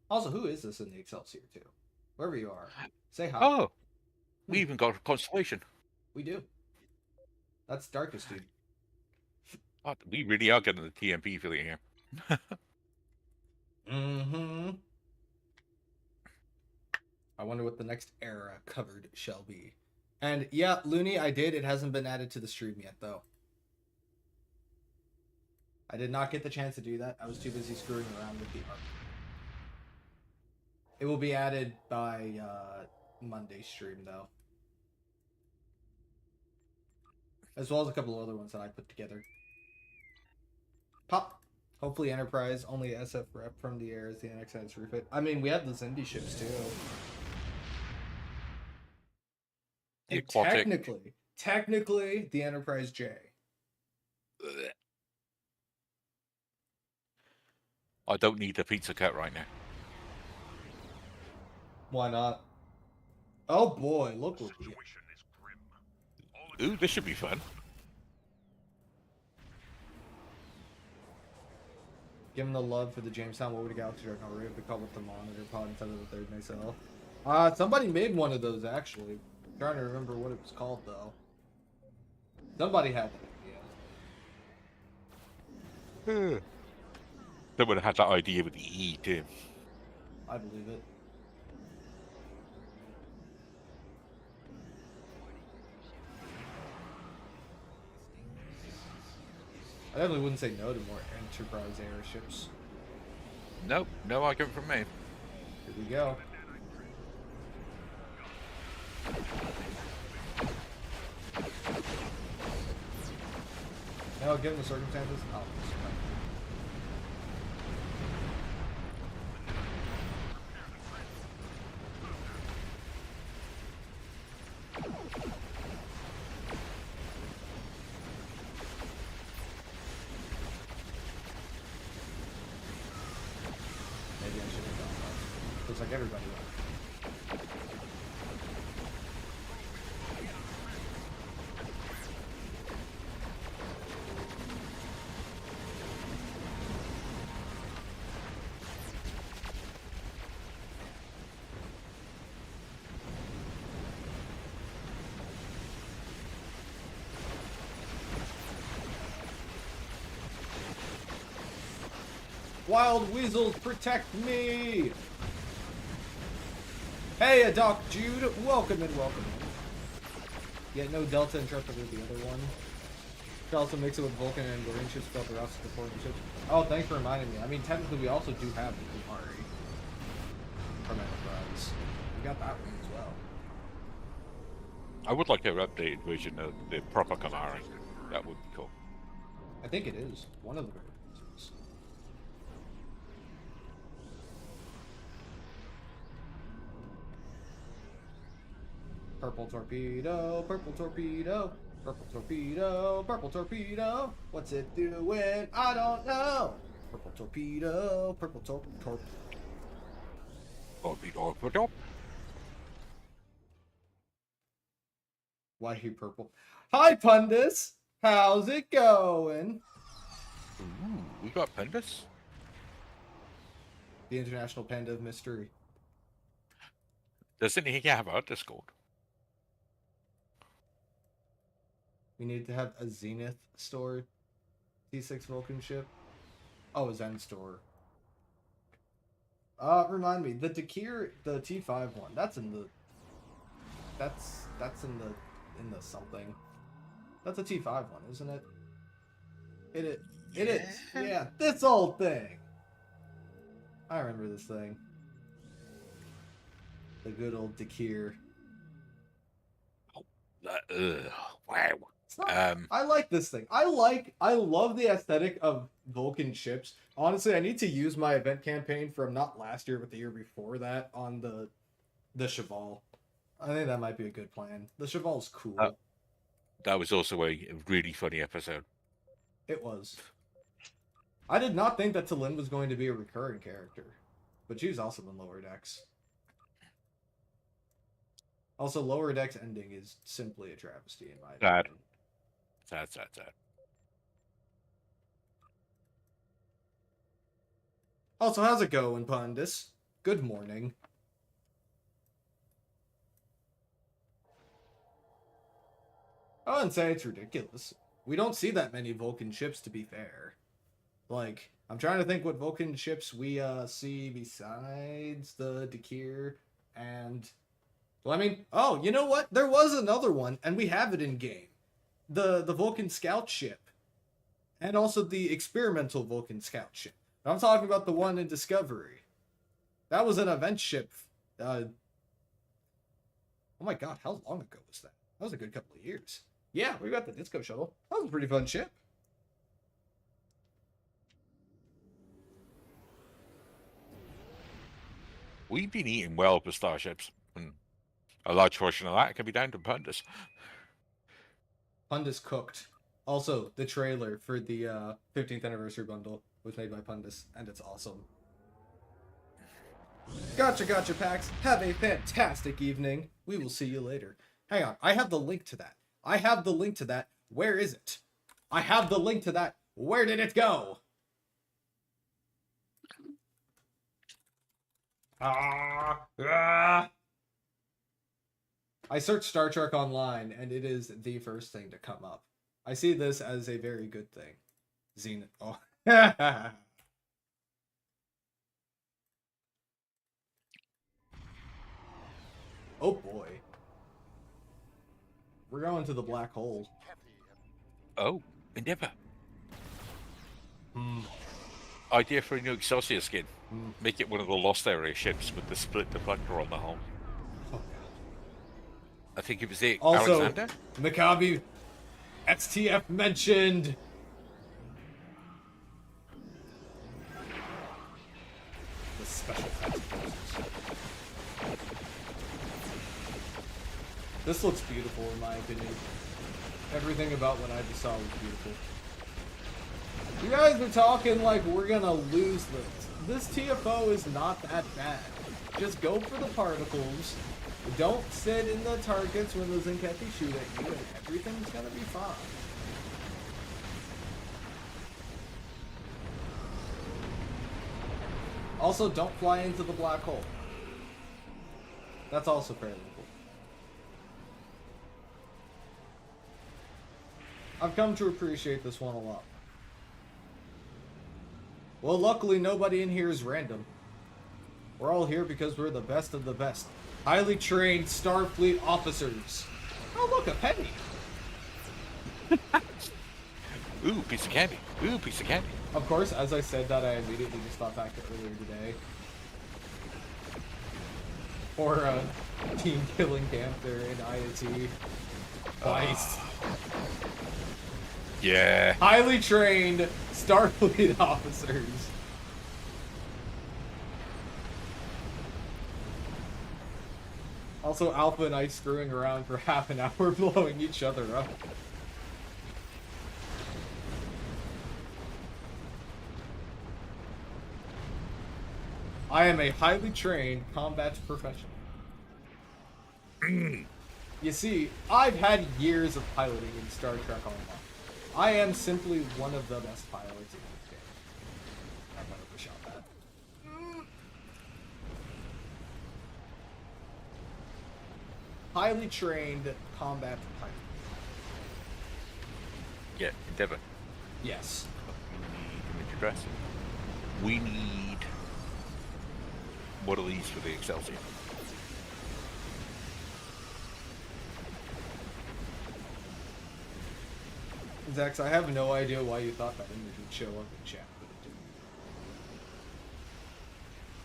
Also, who is this in the Excelsior too? Wherever you are, say hi. Oh, we even got a constellation. We do. That's Darkest, dude. Oh, we really are getting the TMP feeling here. Mm-hmm. I wonder what the next era covered shall be. And yeah, Looney, I did. It hasn't been added to the stream yet, though. I did not get the chance to do that. I was too busy screwing around with the art. It will be added by Monday stream, though. As well as a couple of other ones that I put together. Pop. Hopefully Enterprise, only SF rep from the air is the NXS refit. I mean, we have the Zindi ships, too. The And aquatic. technically, the Enterprise J. I don't need a pizza cut right now. Why not? Oh boy, look what we... Ooh, this should be fun. Give him the love for the Jamestown Woolworth Galaxy Dreadnought Rave. We call it the Monitor Pod instead of the third nacelle. Somebody made one of those, actually. I'm trying to remember what it was called, though. Somebody had that idea. Someone had that idea with the E, too. I believe it. I definitely wouldn't say no to more Enterprise airships. Nope, no argument from me. Here we go. No, given the circumstances, oh, maybe I should have done that. Looks like everybody went. Wild weasels, protect me! Hey, Doc Jude, welcome in, welcome in. Yeah, no Delta Intrepid with the other one. You can also mix it with Vulcan and Marine ships built around the supporting ships. Oh, thanks for reminding me. I mean, technically, we also do have the Kumari from Enterprise. We got that one as well. I would like an updated version of the proper Kamari. That would be cool. I think it is one of the versions. Purple torpedo, purple torpedo, purple torpedo, purple torpedo. What's it doing? I don't know. Purple torpedo, purple torpedo. Torpedo. Why he purple? Hi, Pundus. How's it going? Ooh, we got Pendus? The International Panda of Mystery. Doesn't he have a Discord? We need to have a Zenith store. T6 Vulcan ship. Oh, a Zen store. Remind me, the Dakir, the T5 one. That's in the. That's in the something. That's a T5 one, isn't it? It is. Yeah, this old thing. I remember this thing. The good old Dakir. Wow. It's not, I like this thing. I love the aesthetic of Vulcan ships. Honestly, I need to use my event campaign from not last year, but the year before that on the Cheval. I think that might be a good plan. The Cheval's cool. That was also a really funny episode. It was. I did not think that Talin was going to be a recurring character, but she's also in Lower Decks. Also, Lower Decks ending is simply a travesty in my opinion. Sad. Also, how's it going, Pundus? Good morning. I wouldn't say it's ridiculous. We don't see that many Vulcan ships, to be fair. Like, I'm trying to think what Vulcan ships we see besides the Dakir and... Well, I mean, oh, you know what? There was another one, and we have it in game. The Vulcan scout ship. And also the experimental Vulcan scout ship. I'm talking about the one in Discovery. That was an event ship. Oh my god, how long ago was that? That was a good couple of years. Yeah, we got the Disco Shuttle. That was a pretty fun ship. We've been eating well for starships, and a large portion of that can be down to Pundus. Pundus cooked. Also, the trailer for the 15th anniversary bundle was made by Pundus, and it's awesome. Gotcha, Pax. Have a fantastic evening. We will see you later. Hang on, I have the link to that. Where is it? I have the link to that. Where did it go? I searched Star Trek Online, and it is the first thing to come up. I see this as a very good thing. Zenith. Oh. Oh boy. We're going to the black hole. Oh, Endeavour. Idea for a new Excelsior skin. Make it one of the Lost Area ships with the split deflector on the hull. Oh god. I think it was the Also, Alexander. Maccabi XTF mentioned. The special task forces. This looks beautiful in my opinion. Everything about what I just saw was beautiful. You guys are talking like we're gonna lose this. This TFO is not that bad. Just go for the particles. Don't sit in the targets when the Zenkethi shoot at you, and everything's gonna be fine. Also, don't fly into the black hole. That's also fairly cool. I've come to appreciate this one a lot. Well, luckily nobody in here is random. We're all here because we're the best of the best. Highly trained Starfleet officers. Oh, look, a penny. Ooh, piece of candy. Ooh, piece of candy. Of course, as I said that, I immediately just thought back to earlier today. Or Team Killing Panther in IoT. Twice. Yeah. Highly trained Starfleet officers. Also, Alpha and I screwing around for half an hour, blowing each other up. I am a highly trained combat professional. You see, I've had years of piloting in Star Trek Online. I am simply one of the best pilots in this game. I might overshot that. Highly trained combat pilot. Yeah, Endeavour. Yes. Image address. We need one of these for the Excelsior. Zax, I have no idea why you thought that image would show up in chat, but it didn't.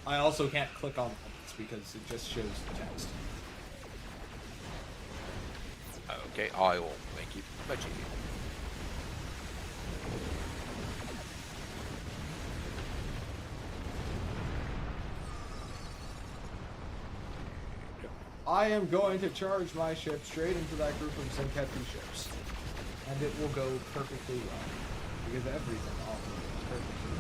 I also can't click on it because it just shows the text. Okay, I will make it much easier. I am going to charge my ship straight into that group of Zenkethi ships. And it will go perfectly well. Because everything often goes perfectly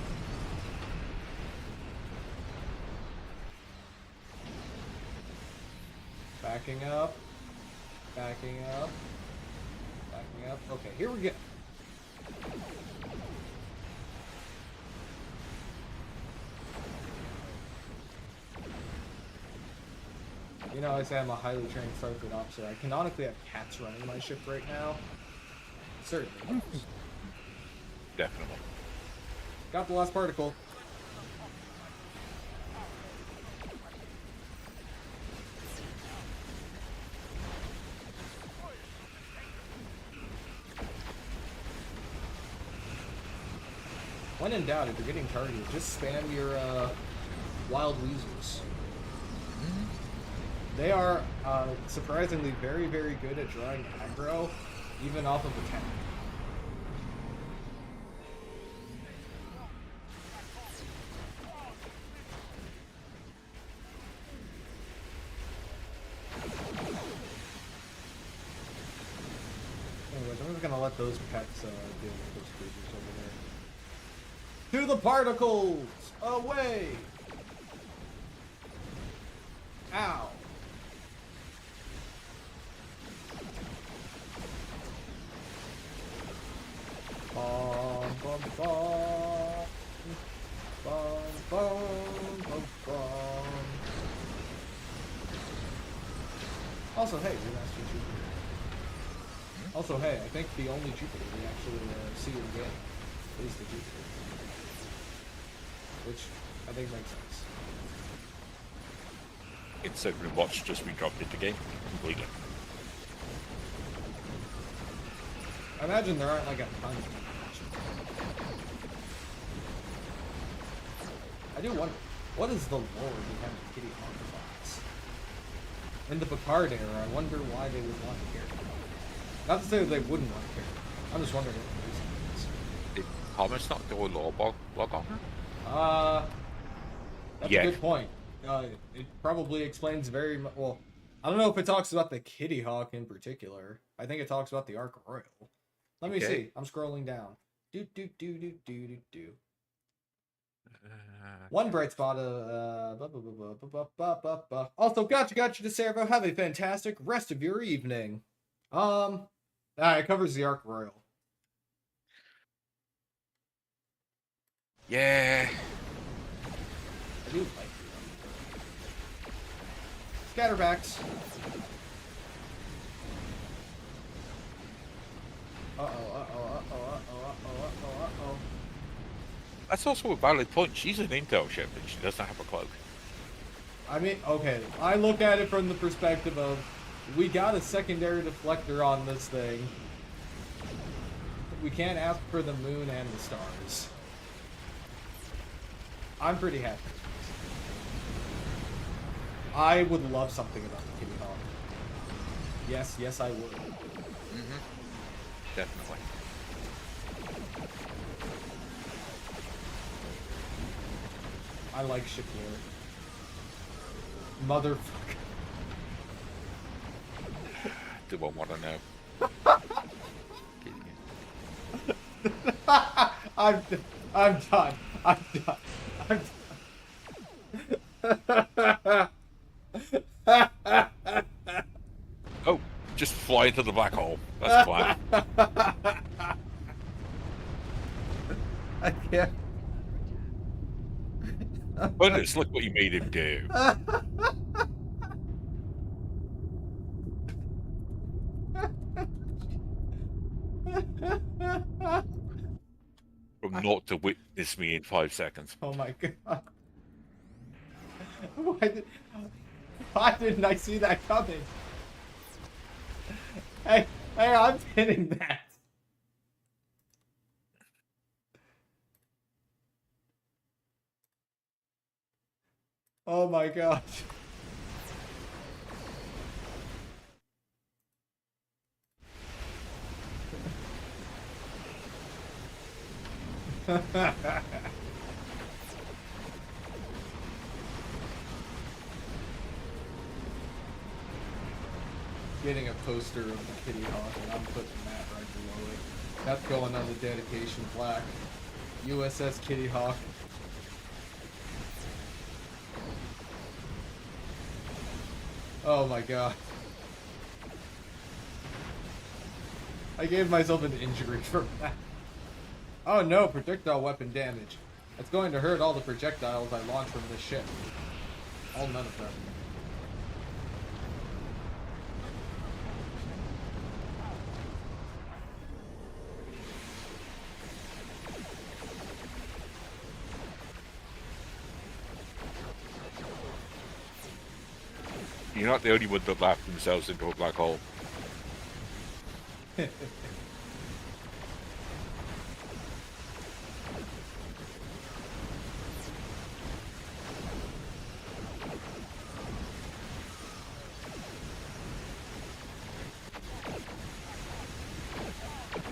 well. Backing up. Backing up. Backing up. Okay, here we go. You know, I say I'm a highly trained Starfleet officer. I canonically have cats running my ship right now. Certainly helps. Definitely. Got the last particle. When in doubt, if you're getting targeted, just spam your wild weasels. They are surprisingly very, very good at drawing aggro, even off of attack. Anyways, I'm just gonna let those pets deal with those creatures over there. To the particles! Away! Ow! Bum, bum, bum. Bum, bum, bum, bum. Also, hey, we Master Jupiter. Also, hey, I think the only Jupiter we actually see in game is the Jupiter. Which I think makes sense. It's a rewatch just redropped into game completely. I imagine there aren't like a ton of people. I do wonder, what is the lore behind the Kitty Hawk class? In the Picard era, I wonder why they would want to carry it. Not to say that they wouldn't want to carry it. I'm just wondering what the reason is. Did Thomas not do a lore blog on her? That's a good point. It probably explains very much. Well, I don't know if it talks about the Kitty Hawk in particular. I think it talks about the Ark Royal. Let me see. I'm scrolling down. Do. One bright spot. Also, gotcha to Servo. Have a fantastic rest of your evening. It covers the Ark Royal. Yeah. I do like the Scatterbacks. Uh-oh. That's also a valid point. She's an intel ship and she doesn't have a cloak. I mean, okay, I look at it from the perspective of, we got a secondary deflector on this thing. We can't ask for the moon and the stars. I'm pretty happy. I would love something about the Kitty Hawk. Yes, I would. Definitely. I like ship lore. Motherfucker. Do I want to know? I'm done. Oh, just fly into the black hole. That's fine. I can't. Goodness, look what you made him do. From not to witness me in 5 seconds. Oh my god. Why didn't I see that coming? Hey, I'm hitting that. Oh my gosh. Getting a poster of the Kitty Hawk, and I'm putting that right below it. That's going on the dedication plaque. USS Kitty Hawk. Oh my god. I gave myself an injury from that. Oh no, projectile weapon damage. It's going to hurt all the projectiles I launch from this ship. All none of them. You're not the only one that laughed themselves into a black hole.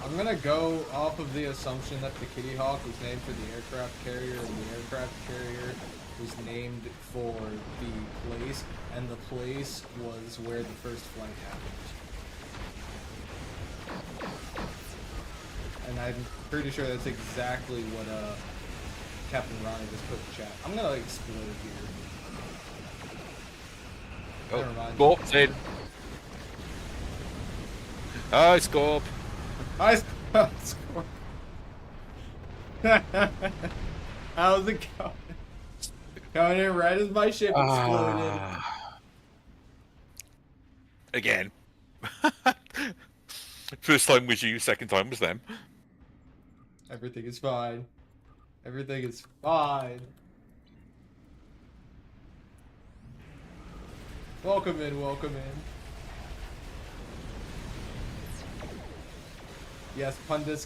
I'm gonna go off of the assumption that the Kitty Hawk was named for the aircraft carrier, and the aircraft carrier was named for the place, and the place was where the first flight happened. And I'm pretty sure that's exactly what Captain Ronnie just put in chat. I'm gonna explode here. Never mind. Scorp's in. Hi, Scorp. Hi, Scorp. How's it going? Coming in right as my ship exploded. Again. First time was you, second time was them. Everything is fine. Everything is fine. Welcome in, welcome in. Yes, Pundus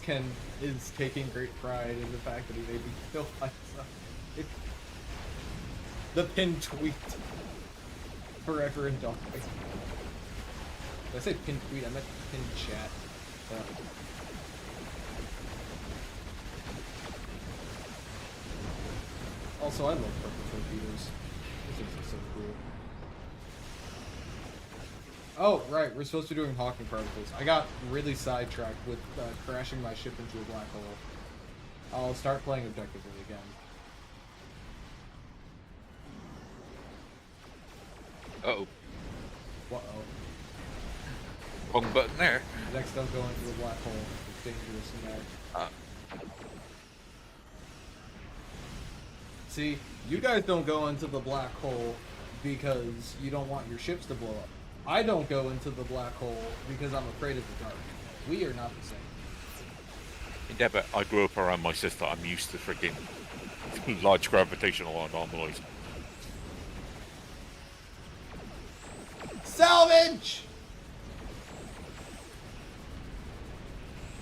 is taking great pride in the fact that he made me kill myself. The pinned tweet. Forever and always. Did I say pinned tweet? I meant pinned chat. Also, I love purple torpedoes. These things are so cool. Oh, right, we're supposed to be doing Hawking particles. I got really sidetracked with crashing my ship into a black hole. I'll start playing objectively again. Uh-oh. Uh-oh. Wrong button there. Next, don't go into a black hole. It's dangerous in there. See, you guys don't go into the black hole because you don't want your ships to blow up. I don't go into the black hole because I'm afraid of the dark. We are not the same. Yeah, but I grew up around my sister. I'm used to freaking large gravitational anomalies. Salvage!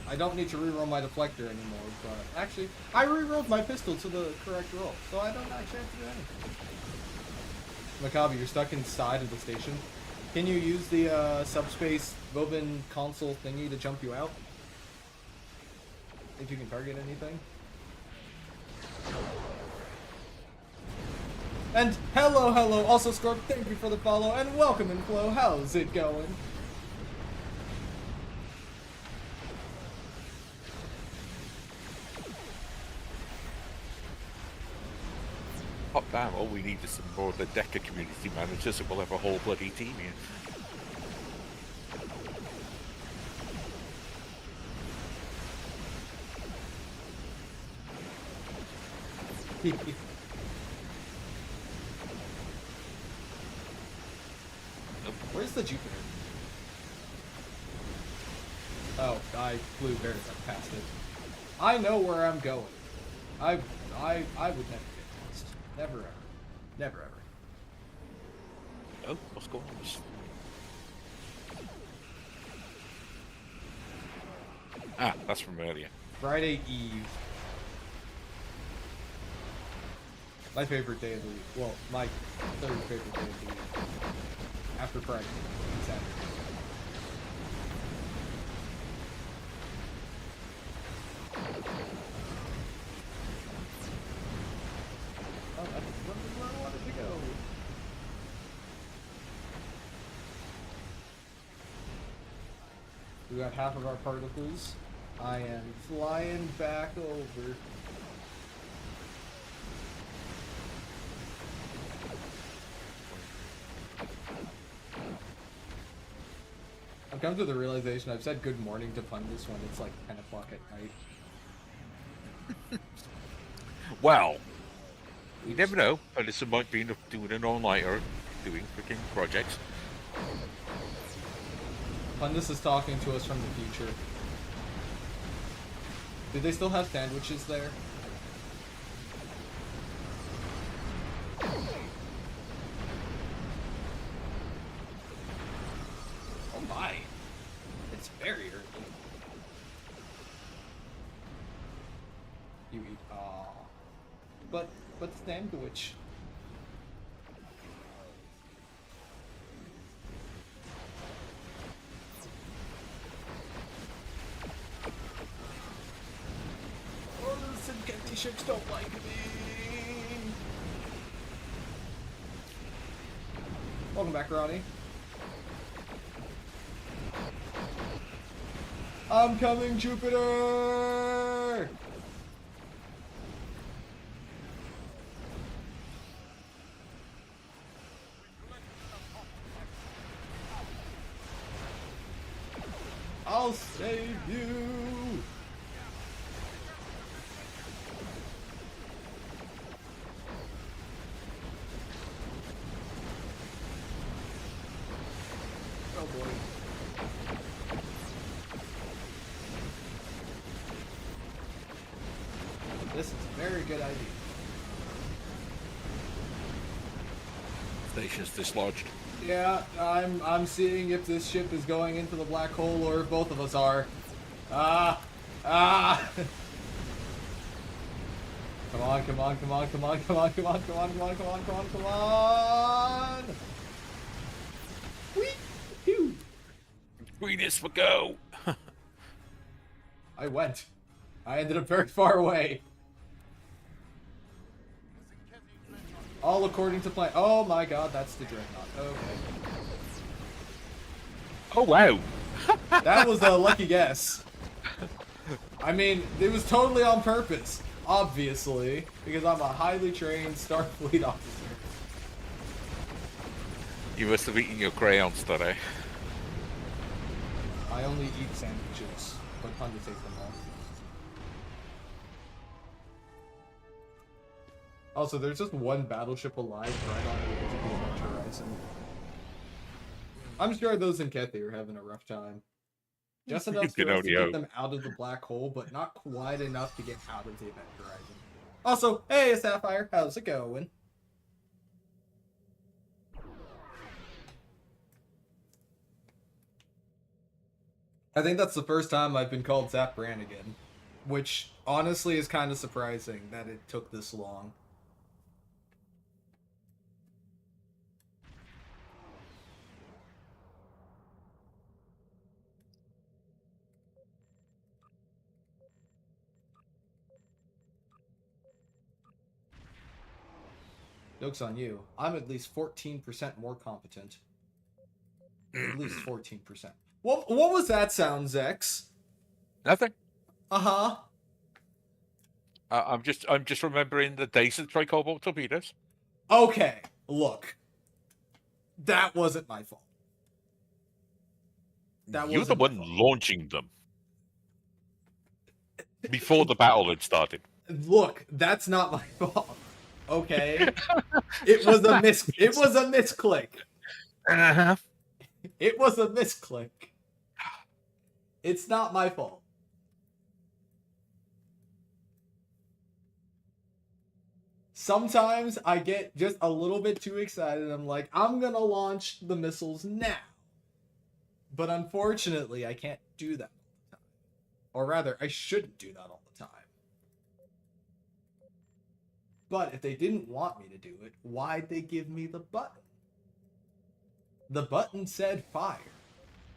I don't need to reroll my deflector anymore, but actually, I rerolled my pistol to the correct roll, so I don't actually have to do anything. Maccabi, you're stuck inside of the station. Can you use the subspace Vobin console thingy to jump you out? If you can target anything. And hello, hello, also Scorp, thank you for the follow, and welcome in Flo, how's it going? Hot damn, all we need is some more of the Deca community managers and we'll have a whole bloody team here. Where's the Jupiter? Oh, I flew very past it. I know where I'm going. I would never get lost. Never ever. Never ever. Oh, what's going on? Ah, that's from earlier. Friday Eve. My favorite day of the week. Well, my third favorite day of the week. After Friday and Saturday. Oh, that's where I wanted to go. We got half of our particles. I am flying back over. I've come to the realization I've said good morning to Pundus when it's like 10 o'clock at night. Well, you never know. Alyssa might be doing an all-nighter, doing freaking projects. Pundus is talking to us from the future. Do they still have sandwiches there? very early. You eat. Aw. But sandwich. Oh, the Syncanti ships don't like me. Welcome back, Ronnie. I'm coming, Jupiter! I'll save you! Oh boy. This is a very good idea. Station's dislodged. Yeah, I'm seeing if this ship is going into the black hole or if both of us are. Ah! Ah! Come on, come on, come on, come on, come on, come on, come on, come on, come on, come on, come on! Whee! Phew! Greenest for go! I went. I ended up very far away. All according to plan. Oh my god, that's the Dreadnought. Okay. Oh wow! That was a lucky guess. I mean, it was totally on purpose. Obviously. Because I'm a highly trained Starfleet officer. You must have eaten your crayons today. I only eat sandwiches, but fun to take them all. Also, there's just one battleship alive right on the edge of the event horizon. I'm sure those in Kethy are having a rough time. Just enough can to only get hope. them out of the black hole, but not quite enough to get out of the event horizon. Also, hey Sapphire, how's it going? I think that's the first time I've been called Zap Brannigan, which honestly is kind of surprising that it took this long. Joke's on you. I'm at least 14% more competent. At least 14%. What was that sound, Zex? Nothing. Uh-huh. I'm just remembering the days of tricobalt torpedoes. Okay, look. That wasn't my fault. That You're the wasn't my one fault. launching them before the battle had started. Look, that's not my fault. Okay? It was a misclick. Uh-huh. It was a misclick. It's not my fault. Sometimes I get just a little bit too excited. I'm like, I'm gonna launch the missiles now. But unfortunately, I can't do that all the time. Or rather, I shouldn't do that all the time. But if they didn't want me to do it, why'd they give me the button? The button said fire,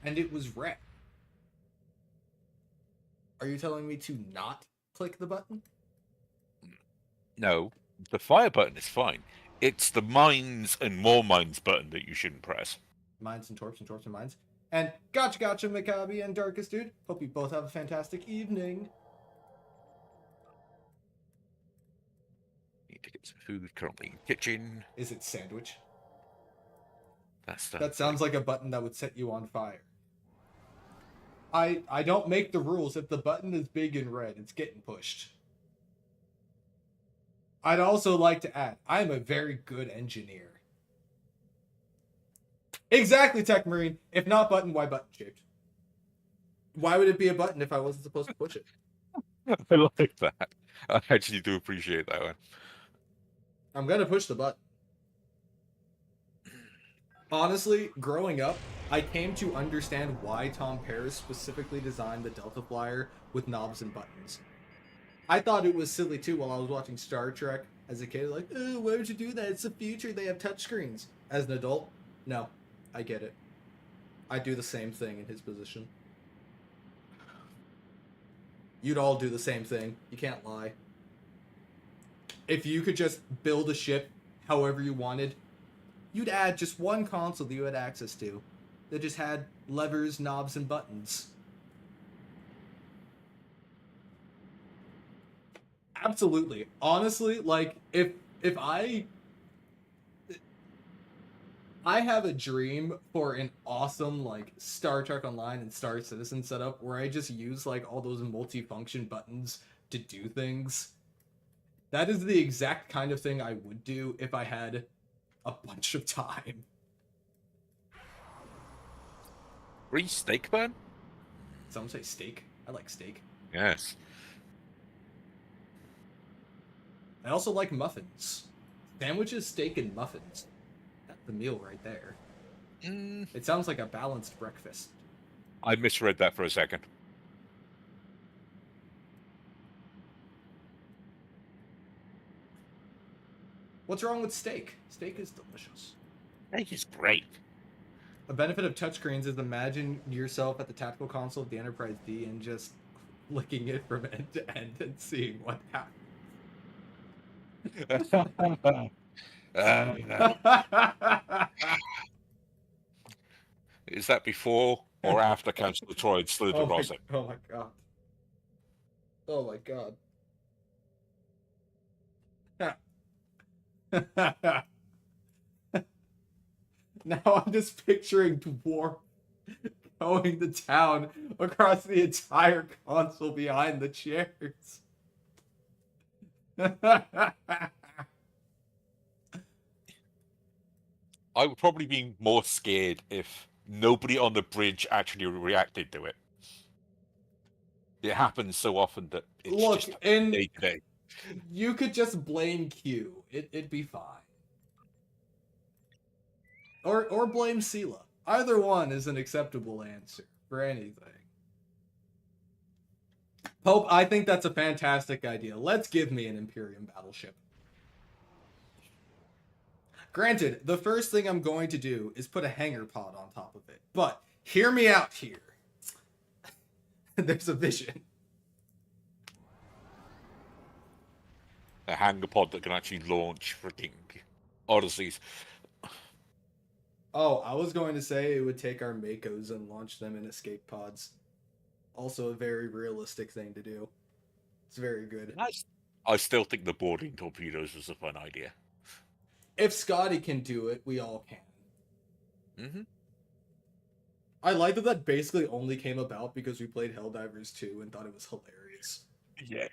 and it was red. Are you telling me to not click the button? No, the fire button is fine. It's the mines and more mines button that you shouldn't press. Mines and torps and torps and mines. And gotcha, Makabi and Darkest Dude. Hope you both have a fantastic evening. Need to get some food currently in the kitchen. Is it sandwich? That That sounds like a button that would set you on fire. I don't make the rules. If the button is big and red, it's getting pushed. I'd also like to add, I'm a very good engineer. Exactly, Tech Marine. If not button, why button shaped? Why would it be a button if I wasn't supposed to push it? I like that. I actually do appreciate that one. I'm gonna push the button. Honestly, growing up, I came to understand why Tom Paris specifically designed the Delta Flyer with knobs and buttons. I thought it was silly too while I was watching Star Trek as a kid, like, oh, why would you do that? It's the future, they have touchscreens. As an adult, no, I get it. I do the same thing in his position. You'd all do the same thing. You can't lie. If you could just build a ship however you wanted, you'd add just one console that you had access to that just had levers, knobs, and buttons. Absolutely. Honestly, like, if I have a dream for an awesome, like, Star Trek Online and Star Citizen setup where I just use, like, all those multi-function buttons to do things. That is the exact kind of thing I would do if I had a bunch of time. Free steak burn? Someone say steak? I like steak. Yes. I also like muffins. Sandwiches, steak, and muffins. That's the meal right there. It sounds like a balanced breakfast. I misread that for a second. What's wrong with steak? Steak is delicious. Steak is great. A benefit of touchscreens is imagine yourself at the tactical console of the Enterprise D and just flicking it from end to end and seeing what happens. Is that before or after Council of Troy slid Oh across my, it? oh my god. Oh my god. Now I'm just picturing Dwarf going to town across the entire console behind the chairs. I would probably be more scared if nobody on the bridge actually reacted to it. It happens so often that it's Look, just and day to day. you could just blame Q. It'd be fine. Or blame Sela. Either one is an acceptable answer for anything. Pope, I think that's a fantastic idea. Let's give me an Imperium battleship. Granted, the first thing I'm going to do is put a hangar pod on top of it. But hear me out here. There's a vision. A hangar pod that can actually launch freaking Odysseys. Oh, I was going to say it would take our Makos and launch them in escape pods. Also a very realistic thing to do. It's very good. I still think the boarding torpedoes is a fun idea. If Scotty can do it, we all can. Mm-hmm. I like that that basically only came about because we played Helldivers 2 and thought it was hilarious. Yeah.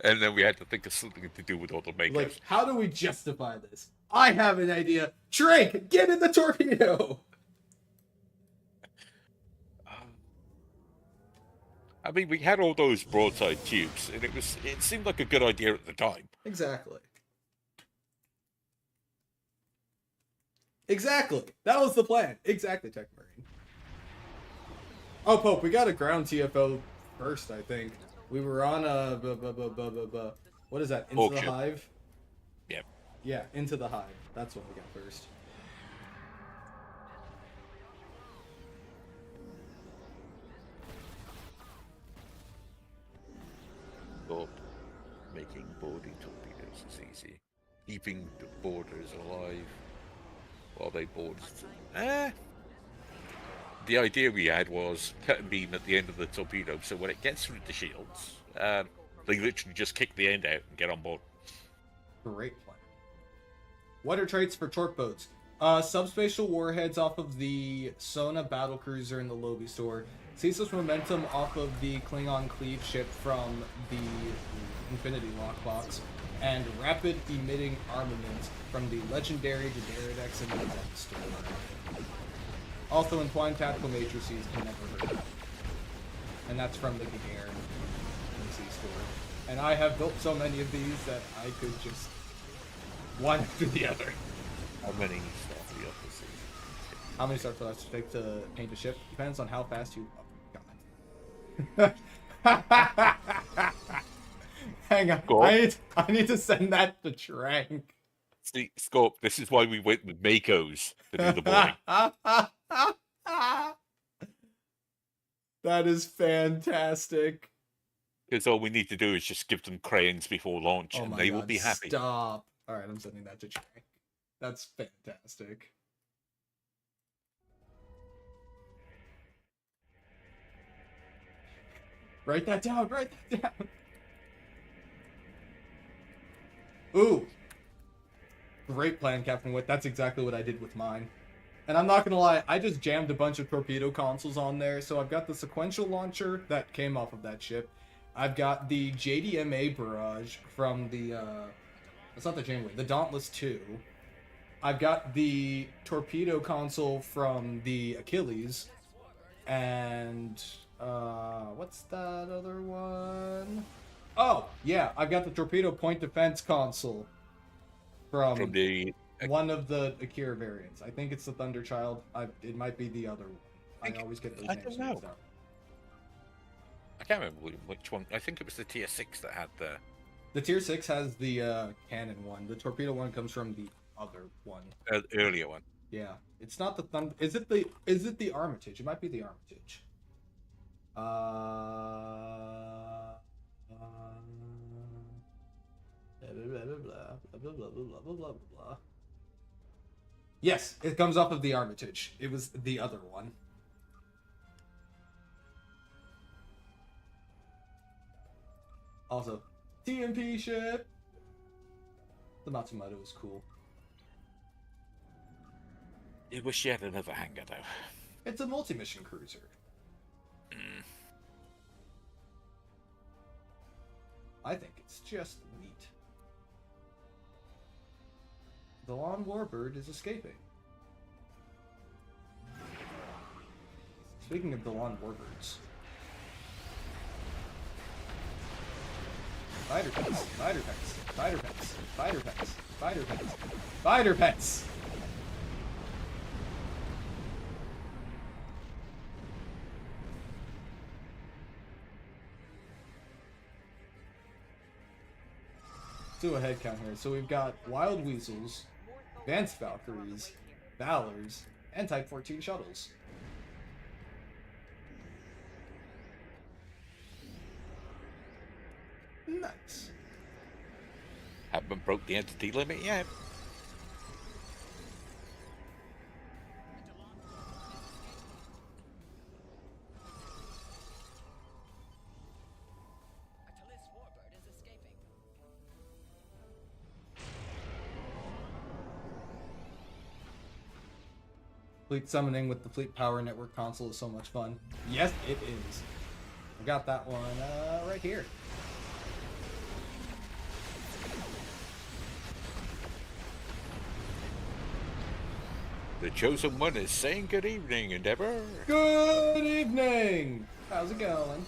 And then we had to think of something to do with all the makeup. Like, how do we justify this? I have an idea. Drake, get in the torpedo! I mean, we had all those broadside tubes, and it seemed like a good idea at the time. Exactly. Exactly. That was the plan. Exactly, Tech Marine. Oh, Pope, we got a ground TFO first, I think. We were on a... what is that? Into the Hive? Yep. Yeah, Into the Hive. That's what we got first. Stop making boarding torpedoes is easy. Keeping the boarders alive while they board. The idea we had was cut and beam at the end of the torpedo, so when it gets through the shields, they literally just kick the end out and get on board. Great plan. What are traits for torque boats? Subspatial warheads off of the Sona battlecruiser in the Lobby store. Ceaseless momentum off of the Klingon cleave ship from the Infinity Lockbox. And rapid emitting armament from the legendary Gederidex in the Death Store. Also, entwined tactical matrices can never hurt. And that's from the Gagarin MC store. And I have built so many of these that I could just one after the other. How many stuff the opposite? How many starts does it take to paint a ship? Depends on how fast you... Oh, God. Hang on. Go. I need to send that to Trank. See, Scope, this is why we went with Makos to do the boarding. That is fantastic. Because all we need to do is just give them crayons before launch, Oh and my they God, will be happy. Stop. All right, I'm sending that to Trank. That's fantastic. Write that down. Write that down. Ooh. Great plan, Captain Witt. That's exactly what I did with mine. And I'm not gonna lie, I just jammed a bunch of torpedo consoles on there. So I've got the sequential launcher that came off of that ship. I've got the JDMA barrage from the, it's not the Janeway, the Dauntless 2. I've got the torpedo console from the Achilles. And, what's that other one? Oh, yeah, I've got the torpedo point defense console from the one of the Akira variants. I think it's the Thunderchild. It might be the other one. I always get those names mixed up. I can't remember which one. I think it was the Tier 6 that had the... The Tier 6 has the cannon one. The torpedo one comes from the other one. Earlier one. Yeah. It's not the Thunder... Is it the Armitage? It might be the Armitage. Yes, it comes off of the Armitage. It was the other one. Also, TMP ship. The Matsumoto is cool. I wish you had another hangar, though. It's a multi-mission cruiser. I think it's just neat. The Lawn Warbird is escaping. Speaking of the Lawn Warbirds. Spider pets, spider pets, spider pets, spider pets, spider pets, spider pets! Do a head count here. So we've got Wild Weasels, Advanced Valkyries, Valors, and Type 14 shuttles. Nice. Haven't broke the entity limit yet. Fleet summoning with the Fleet Power Network console is so much fun. Yes, it is. I got that one right here. The chosen one is saying good evening, Endeavor. Good evening! How's it going?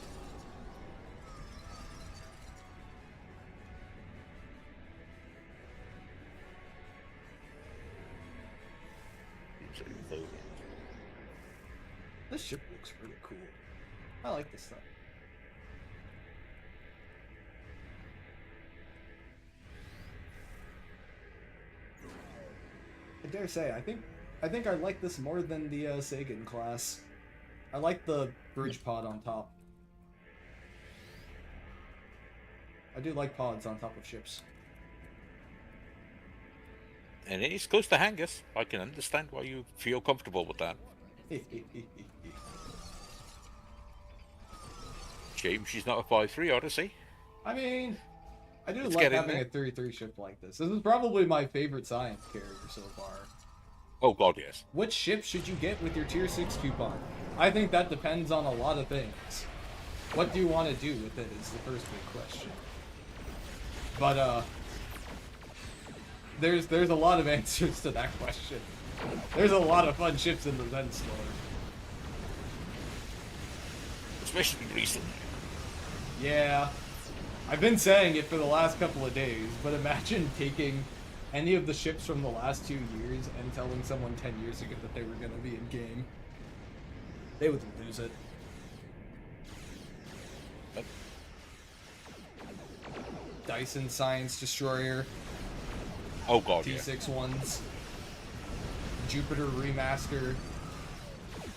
This ship looks really cool. I like this stuff. I dare say, I think I like this more than the Sagan class. I like the bridge pod on top. I do like pods on top of ships. And it's close to hangars. I can understand why you feel comfortable with that. Shame she's not a 5-3 Odyssey. I mean, I do Let's like get in having there. a 3-3 ship like this. This is probably my favorite science carrier so far. Oh god, yes. Which ship should you get with your tier 6 coupon? I think that depends on a lot of things. What do you want to do with it is the first big question. But there's a lot of answers to that question. There's a lot of fun ships in the Zen store. Especially recently. Yeah. I've been saying it for the last couple of days, but imagine taking any of the ships from the last 2 years and telling someone 10 years ago that they were going to be in game, they would lose it. Dyson Science Destroyer. Oh god, yeah. T6 ones. Jupiter Remaster.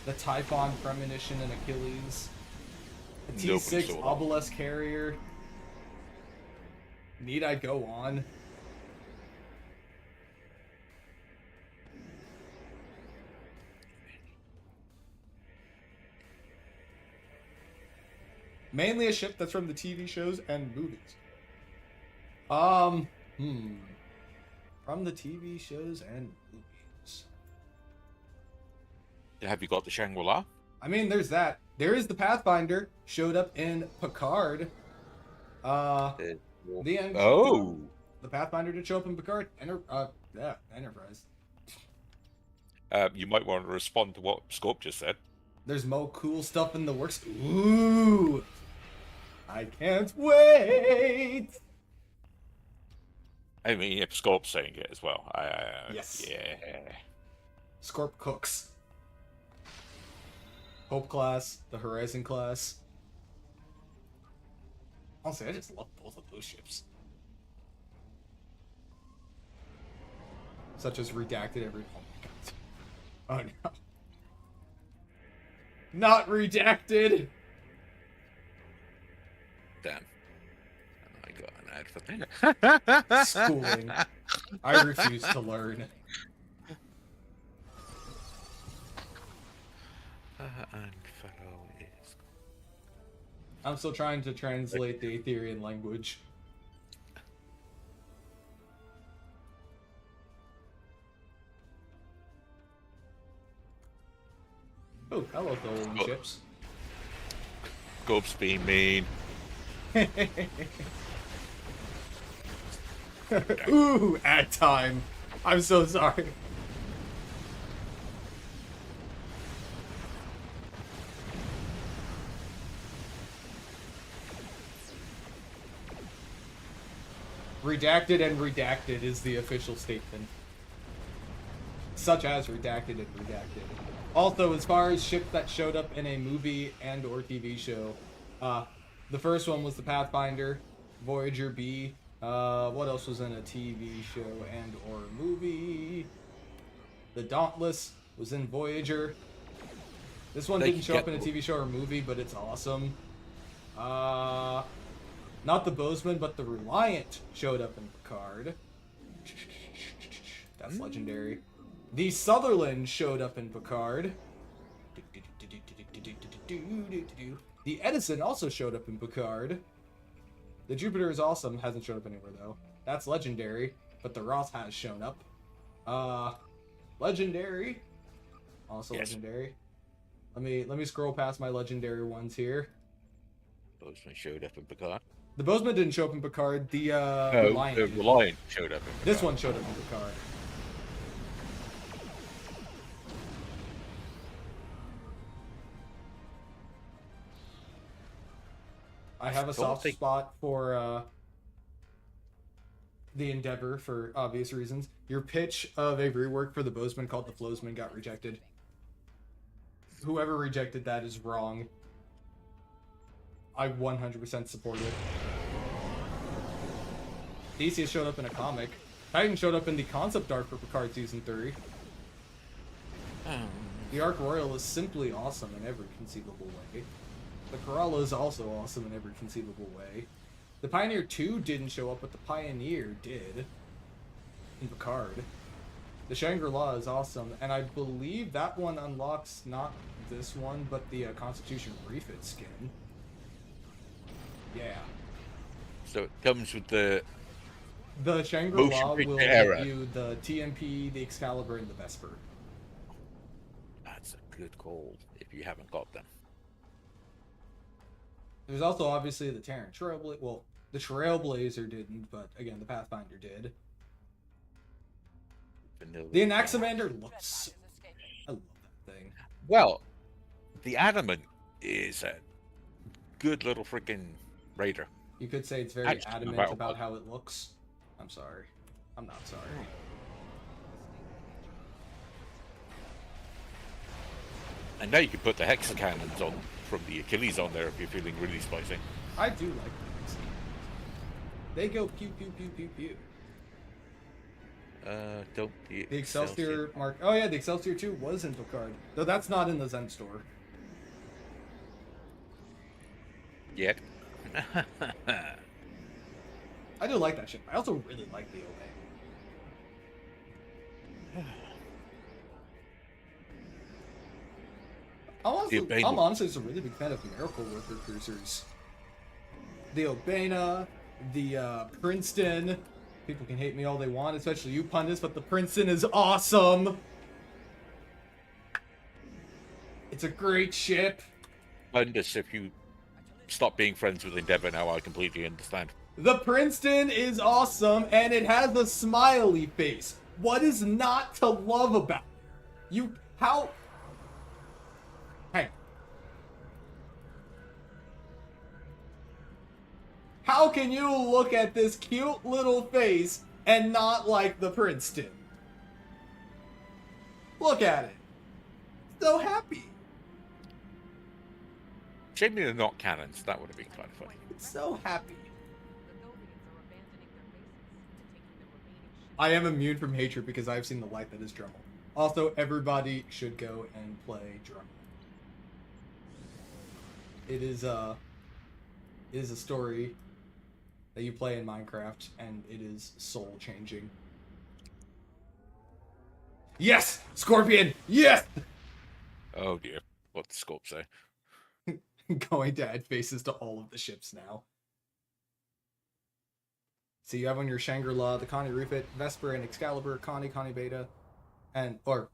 The Typhon Premonition and Achilles. A Nobody T6 saw that. Obelisk Carrier. Need I go on? Mainly a ship that's from the TV shows and movies. From the TV shows and movies. Have you got the Shangri-La? I mean, there's that. There is the Pathfinder. Showed up in Picard. The end. Oh. The Pathfinder did show up in Picard. Enterprise. You might want to respond to what Scorp just said. There's more cool stuff in the works. Ooh! I can't wait! I mean, if Scorp's saying it as well. Yes. Yeah. Scorp cooks. Hope class, the Horizon class. Honestly, I just love both of those ships. Such as Redacted every... Oh my god. Oh no. Not Redacted! Damn. I got an ad for that. Schooling. I refuse to learn. And fellow is... I'm still trying to translate the Aetherian language. Oh, hello, Tholen Oh. ships. Scorp's being mean. Ooh, ad time. I'm so sorry. Redacted and redacted is the official statement. Such as redacted and redacted. Also, as far as ships that showed up in a movie and or TV show, the first one was the Pathfinder, Voyager B. What else was in a TV show and or movie? The Dauntless was in Voyager. This one They didn't could show up get- in a TV show or movie, but it's awesome. Not the Bozeman, but the Reliant showed up in Picard. That's legendary. The Sutherland showed up in Picard. The Edison also showed up in Picard. The Jupiter is awesome. Hasn't showed up anywhere though. That's legendary, but the Ross has shown up. Legendary. Also Yes. legendary. Let me scroll past my legendary ones here. Bozeman showed up in Picard. The Bozeman didn't show up in Picard. The Oh, Reliant. the did. Reliant showed up in Picard. This one showed up in Picard. I have a soft spot for the Endeavor for obvious reasons. Your pitch of a rework for the Bozeman called the Flowsman got rejected. Whoever rejected that is wrong. I 100% support it. Theseus showed up in a comic. Titan showed up in the concept art for Picard Season 3. The Ark Royal is simply awesome in every conceivable way. The Corolla is also awesome in every conceivable way. The Pioneer 2 didn't show up, but the Pioneer did. In Picard. The Shangri-La is awesome, and I believe that one unlocks not this one, but the Constitution refit skin. Yeah. So it comes with the... The Shangri-La Motion will picture era. give you the TMP, the Excalibur, and the Vesper. That's a good call if you haven't got them. There's also obviously the Terran Trailblazer. Well, the Trailblazer didn't, but again, the Pathfinder did. Vanilla. The Anaximander looks... I love that thing. Well, the Adamant is a good little freaking raider. You could say it's very Actually, adamant about about what? how it looks. I'm sorry. I'm not sorry. And now you can put the hexacannons on from the Achilles on there if you're feeling really spicy. I do like these. They go pew pew pew pew pew. Don't The Excelsior Mark. Oh yeah, the Excelsior 2 was in card. Though that's not in the Zen store. Yet. I do like that ship. I also really like the Obey. I'm honestly just a really big fan of Miracle Worker cruisers. The Obana, the Princeton. People can hate me all they want, especially you pundits, but the Princeton is awesome. It's a great ship. Bundus, if you stop being friends with Endeavor now, I completely understand. The Princeton is awesome, and it has a smiley face. What is not to love about it? Hey. How can you look at this cute little face and not like the Princeton? Look at it. So happy. Shame they're not cannons. That would have been kind of funny. It's so happy. The Novians are abandoning their bases and taking the remaining ships. I am immune from hatred because I've seen the light that is Dremel. Also, everybody should go and play Dremel. It is a story that you play in Minecraft, and it is soul changing. Yes, Scorpion. Yes. Oh dear, what the scope say? Going to add faces to all of the ships now. So you have on your Shangri-La the Connie Refit, Vesper, and Excalibur, Connie Beta, or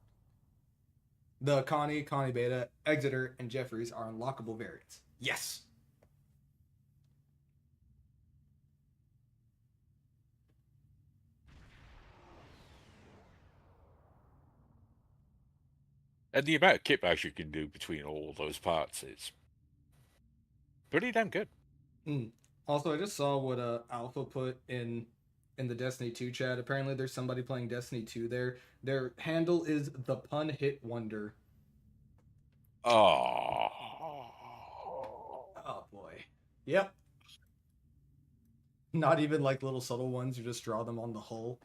the Connie Beta, Exeter, and Jeffries are unlockable variants. Yes. And the amount of kitbags you can do between all those parts is pretty damn good. Also, I just saw what Alpha put in the Destiny 2 chat. Apparently, there's somebody playing Destiny 2 there. Their handle is the Pun Hit Wonder. Oh Boy. Yep. Not even like little subtle ones. You just draw them on the hull.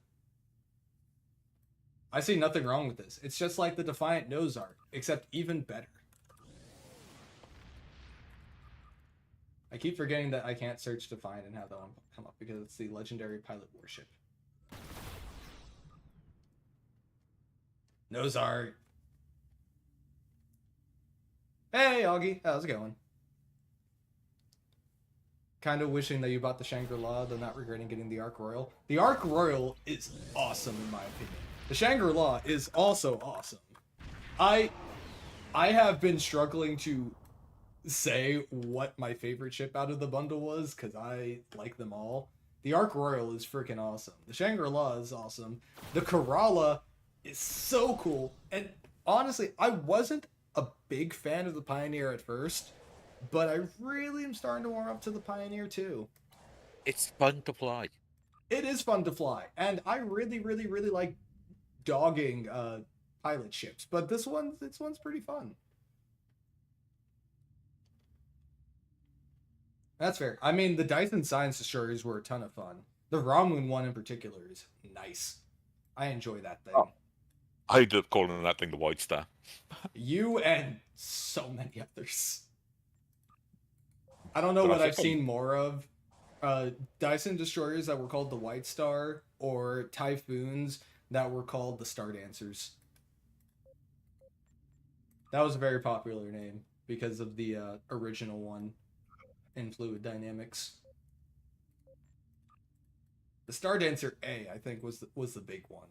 I see nothing wrong with this. It's just like the Defiant nose art, except even better. I keep forgetting that I can't search Defiant and have that one come up because it's the legendary pilot warship. Nose art. Hey, Augie. How's it going? Kind of wishing that you bought the Shangri-La, though not regretting getting the Ark Royal. The Ark Royal is awesome in my opinion. The Shangri-La is also awesome. I have been struggling to say what my favorite ship out of the bundle was, because I like them all. The Ark Royal is freaking awesome. The Shangri-La is awesome. The Kerala is so cool. And honestly, I wasn't a big fan of the Pioneer at first, but I really am starting to warm up to the Pioneer too. it's fun to fly. It is fun to fly, and I really, really, really like dogging pilot ships. But this one's pretty fun. That's fair. I mean, the Dyson Science Destroyers were a ton of fun. The Ramun one in particular is nice. I enjoy that thing. Oh. I ended up calling that thing the White Star. You and so many others. I don't know what I've seen more of. Dyson Destroyers that were called the White Star, or Typhoons that were called the Star Dancers. That was a very popular name because of the original one in Fluid Dynamics. The Star Dancer A, I think, was the big one.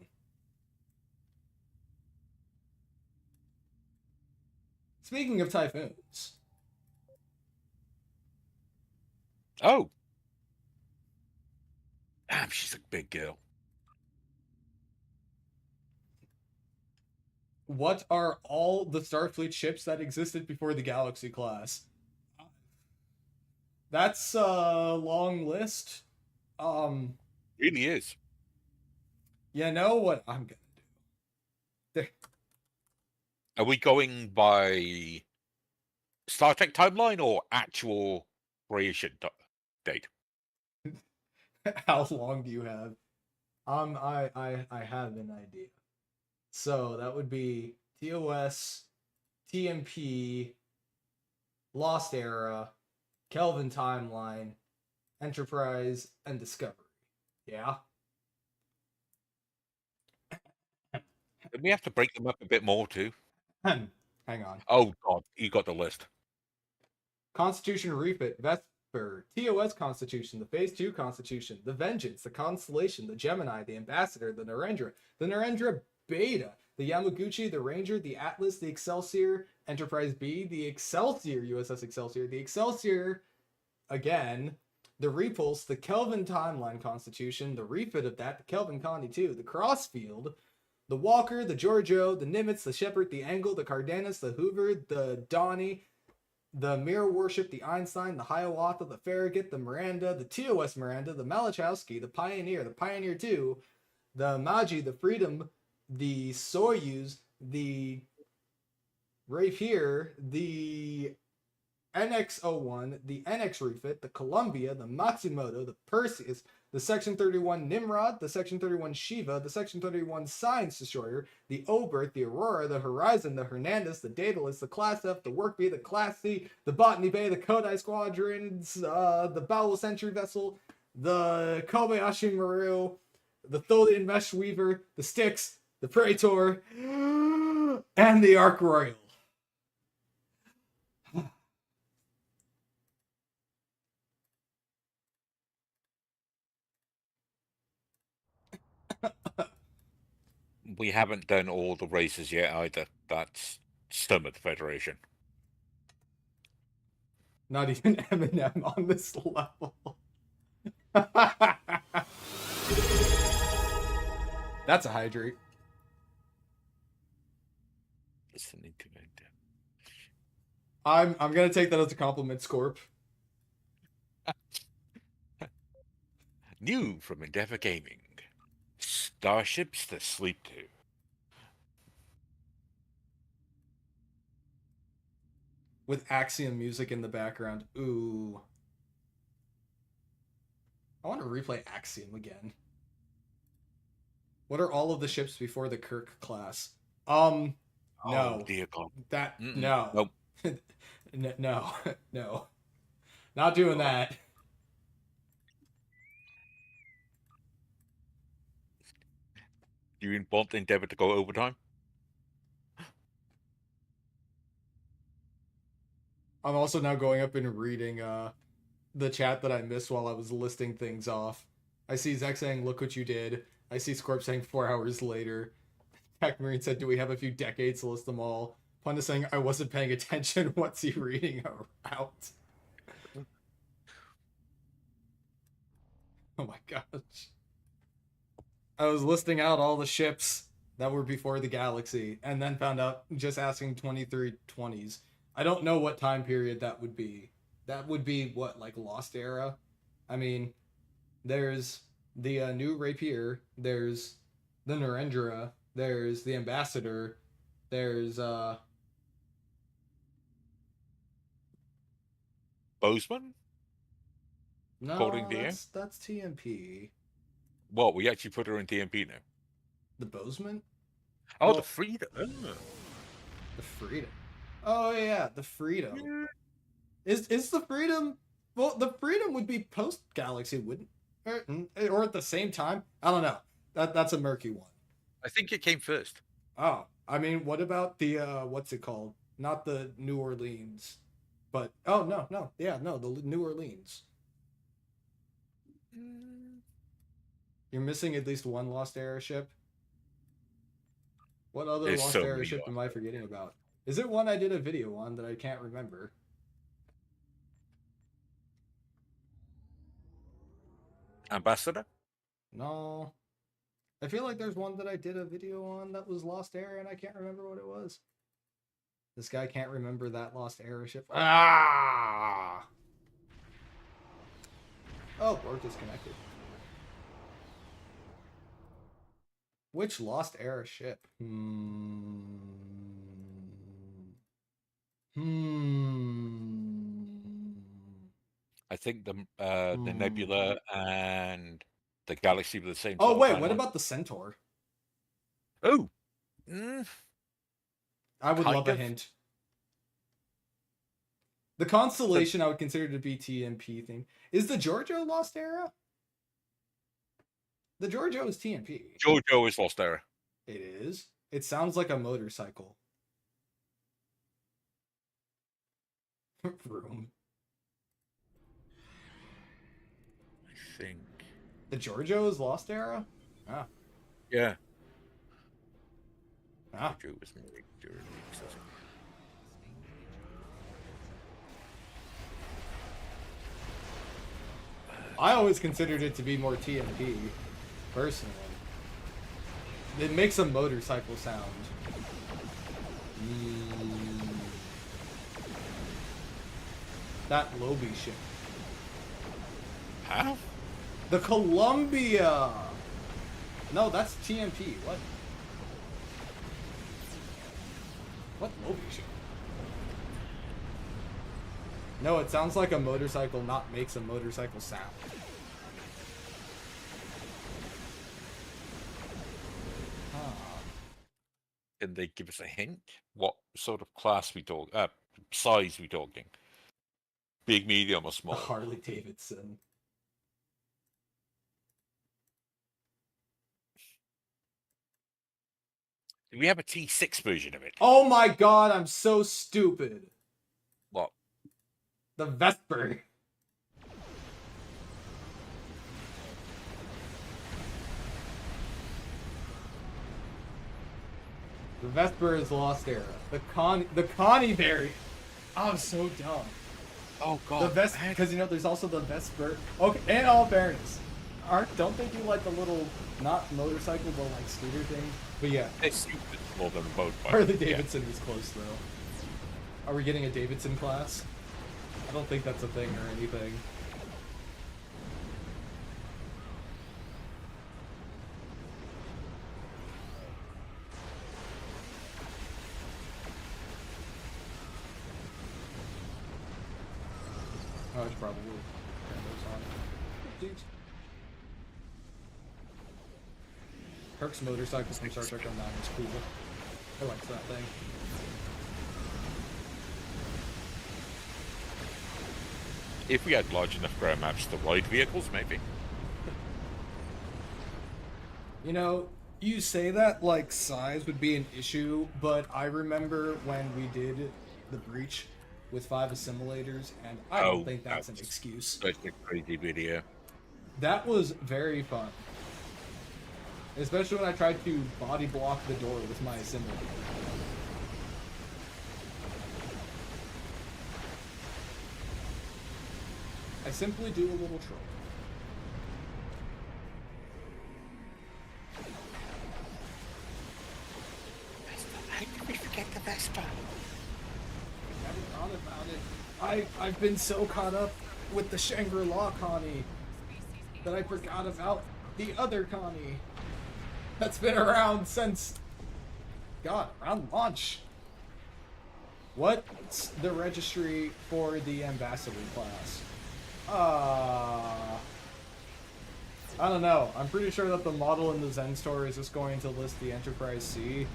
Speaking of Typhoons. Oh! Damn, she's a big girl. What are all the Starfleet ships that existed before the Galaxy class? That's a long list. Really is. You know what I'm gonna do? There. Are we going by Star Trek timeline or actual creation date? How long do you have? I have an idea. So that would be TOS, TMP, Lost Era, Kelvin Timeline, Enterprise, and Discovery. Yeah. And we have to break them up a bit more too. Hang on. Oh god, you got the list. Constitution Refit, Vesper, TOS Constitution, the Phase 2 Constitution, the Vengeance, the Constellation, the Gemini, the Ambassador, the Narendra Beta, the Yamaguchi, the Ranger, the Atlas, the Excelsior, Enterprise B, the Excelsior, USS Excelsior, the Excelsior again, the Repulse, the Kelvin Timeline Constitution, the refit of that, the Kelvin Conti 2, the Crossfield, the Walker, the Giorgio, the Nimitz, the Shepard, the Angle, the Cardenas, the Hoover, the Donnie, the Mirror Worship, the Einstein, the Hiawatha, the Farragut, the Miranda, the TOS Miranda, the Malachowski, the Pioneer 2, the Magi, the Freedom, the Soyuz, the Rapier, the NX-01, the NX Refit, the Columbia, the Matsumoto, the Perseus, the Section 31 Nimrod, the Section 31 Shiva, the Section 31 Science Destroyer, the Oberth, the Aurora, the Horizon, the Hernandez, the Daedalus, the Class F, the Work B, the Class C, the Botany Bay, the Kodai Squadrons, the Bowel Sentry Vessel, the Kobayashi Maru, the Tholian Mesh Weaver, the Styx, the Praetor, and the Ark Royal. We haven't done all the races yet either. That's some of the Federation. Not even Eminem on this level. That's a hydrate. Listening to it. I'm gonna take that as a compliment, Scorp. New from Endeavor Gaming. Starships to sleep to. With Axiom music in the background. Ooh. I want to replay Axiom again. What are all of the ships before the Kirk class? No. Oh, dear God. That Mm-mm. no. Nope. No. No. Not doing that. You want Endeavor to go overtime? I'm also now going up and reading the chat that I missed while I was listing things off. I see Zach saying, "Look what you did." I see Scorp saying 4 hours later. Pac Marine said, "Do we have a few decades to list them all?" Punda saying, "I wasn't paying attention." What's he reading out? Oh my gosh. I was listing out all the ships that were before the galaxy and then found out just asking 2320s. I don't know what time period that would be. That would be what, like Lost Era? I mean, there's the new Rapier, there's the Narendra, there's the Ambassador, there's Bozeman? no, According to you? that's TMP. Well, we actually put her in TMP now. The Bozeman? Oh, Well, the Freedom. Oh. The Freedom. Oh yeah, the Freedom. Is the Freedom? Well, the Freedom would be post Galaxy, wouldn't? Or at the same time? I don't know. That's a murky one. I think it came first. Oh, I mean, what about the what's it called? Not the New Orleans, but the New Orleans. You're missing at least one Lost Era ship. What other There's Lost so Era many ship Lost am I Era. forgetting about? Is it one I did a video on that I can't remember? Ambassador? No. I feel like there's one that I did a video on that was Lost Era and I can't remember what it was. This guy can't remember that Lost Era ship. Ah! Oh, we're disconnected. Which Lost Era ship? I think the Nebula and the Galaxy were the same. Oh sort of wait, what timeline. about the Centaur? Oh, I would Kind love a of. hint. The constellation I would consider to be TMP thing. Is the Giorgio Lost Era? The Giorgio is TMP. JoJo is Lost Era. It is. It sounds like a motorcycle. Room. I think. The Giorgio is Lost Era? Ah. Yeah. Ah. JoJo was more during the season. I always considered it to be more TMP, personally. It makes a motorcycle sound. That Lobby ship. Huh? The Columbia! No, that's TMP. What? What Lobby ship? No, it sounds like a motorcycle not makes a motorcycle sound. Can they give us a hint? What sort of class we talk? Size we talking? Big, medium, or A small? Harley Davidson. Do we have a T6 version of it? Oh my god, I'm so stupid. What? The Vesper. The Vesper is Lost Era. The Connie variant. I'm so dumb. Oh god. The Vesper, because you know there's also the Vesper. Okay, in all fairness, don't they do like the little not motorcycle but like scooter thing? But yeah, It's stupid more than a boat. Harley Davidson is close though. Are we getting a Davidson class? I don't think that's a thing or anything. Oh, it's probably turn those on. Kirk's motorcycle from Star Trek Online is cool. I like that thing. If we had large enough ground maps to ride vehicles, maybe. You know, you say that like size would be an issue, but I remember when we did the Breach with 5 assimilators, and I don't think that's an excuse. Such a crazy video. That was very fun. Especially when I tried to body block the door with my assimilator. I simply do a little troll. How did we forget the Vespa? I haven't thought about it. I've been so caught up with the Shangri-La Connie that I forgot about the other Connie that's been around since, God, around launch. What's the registry for the ambassador class? I don't know. I'm pretty sure that the model in the Zen store is just going to list the Enterprise C.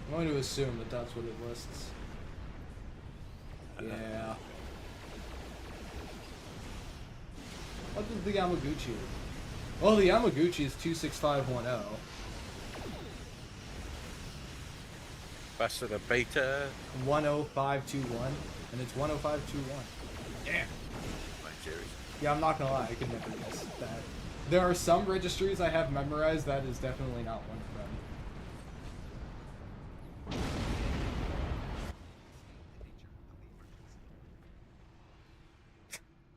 I'm going to assume that that's what it lists. Yeah. What does the Yamaguchi? Well, the Yamaguchi is 26510. Ambassador Beta. 10521, and it's 10521. Damn. My series. Yeah, I'm not gonna lie, I could never guess that. There are some registries I have memorized, that is definitely not one of them.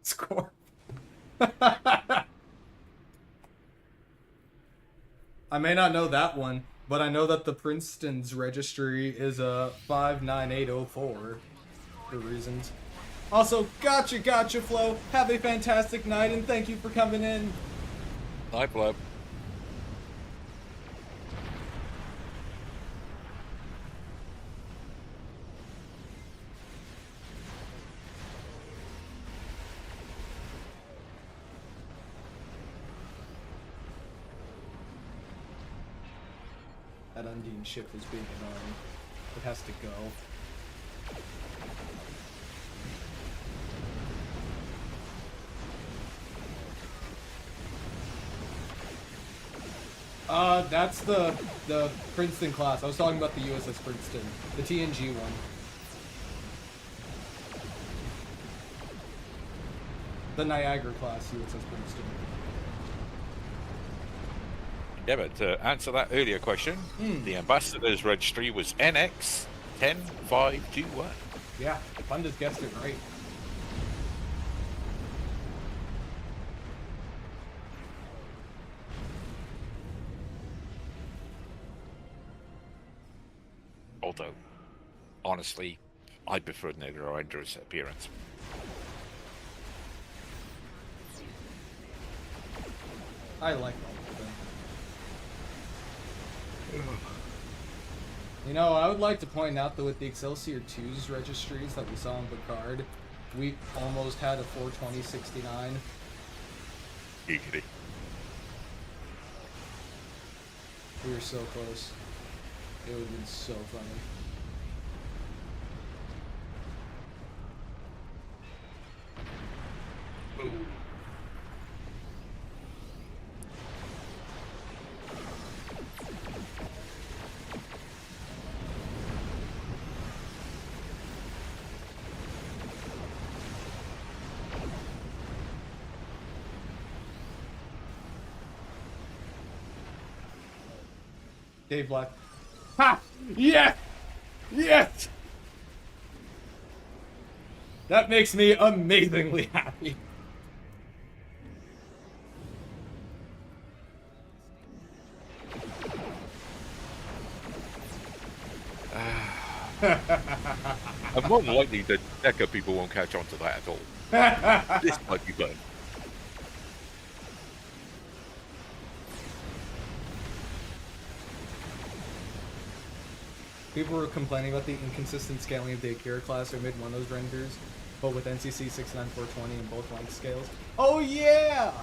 Score. I may not know that one, but I know that the Princeton's registry is a 59804 for reasons. Also, gotcha, Flo. Have a fantastic night, and thank you for coming in. Night Blub. That Undine ship is being annoying. It has to go. That's the Princeton class. I was talking about the USS Princeton, the TNG one. The Niagara class USS Princeton. Yeah, but to answer that earlier question, the ambassador's registry was NX 10521. Yeah, Pundit guessed it right. Although, honestly, I prefer Negroendra's appearance. I like all of them. You know, I would like to point out that with the Excelsior 2's registries that we saw in Picard, we almost had a 42069. Giggity. We were so close. It would have been so funny. Dave Black. Ha! Yes! Yes! That makes me amazingly happy. I'm more than likely that Deca people won't catch on to that at all. This might be fun. People were complaining about the inconsistent scaling of the Akira class or mid-Windows renders, but with NCC 69420 in both length scales. Oh yeah!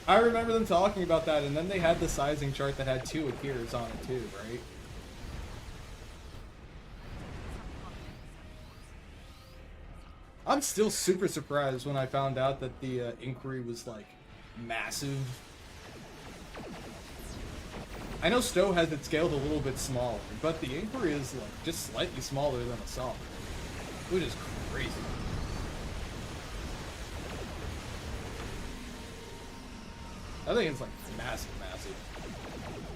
I remember them talking about that, and then they had the sizing chart that had two Akiras on it too, right? I'm still super surprised when I found out that the inquiry was like massive. I know STO has it scaled a little bit smaller, but the inquiry is like just slightly smaller than a song, which is crazy. I think it's like massive.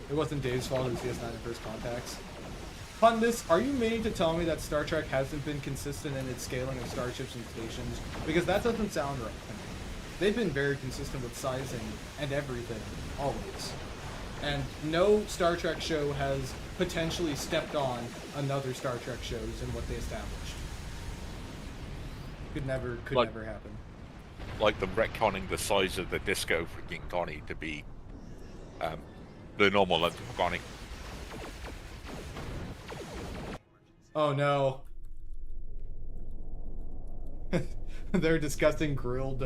It wasn't Dave's fault, it was DS9 in First Contacts. Pundits, are you meaning to tell me that Star Trek hasn't been consistent in its scaling of starships and stations? Because that doesn't sound right to me. They've been very consistent with sizing and everything, always. And no Star Trek show has potentially stepped on another Star Trek shows in what they established. Could never happen. Like them retconning the size of the disco for King Connie to be the normal length of Connie. Oh no. They're discussing grilled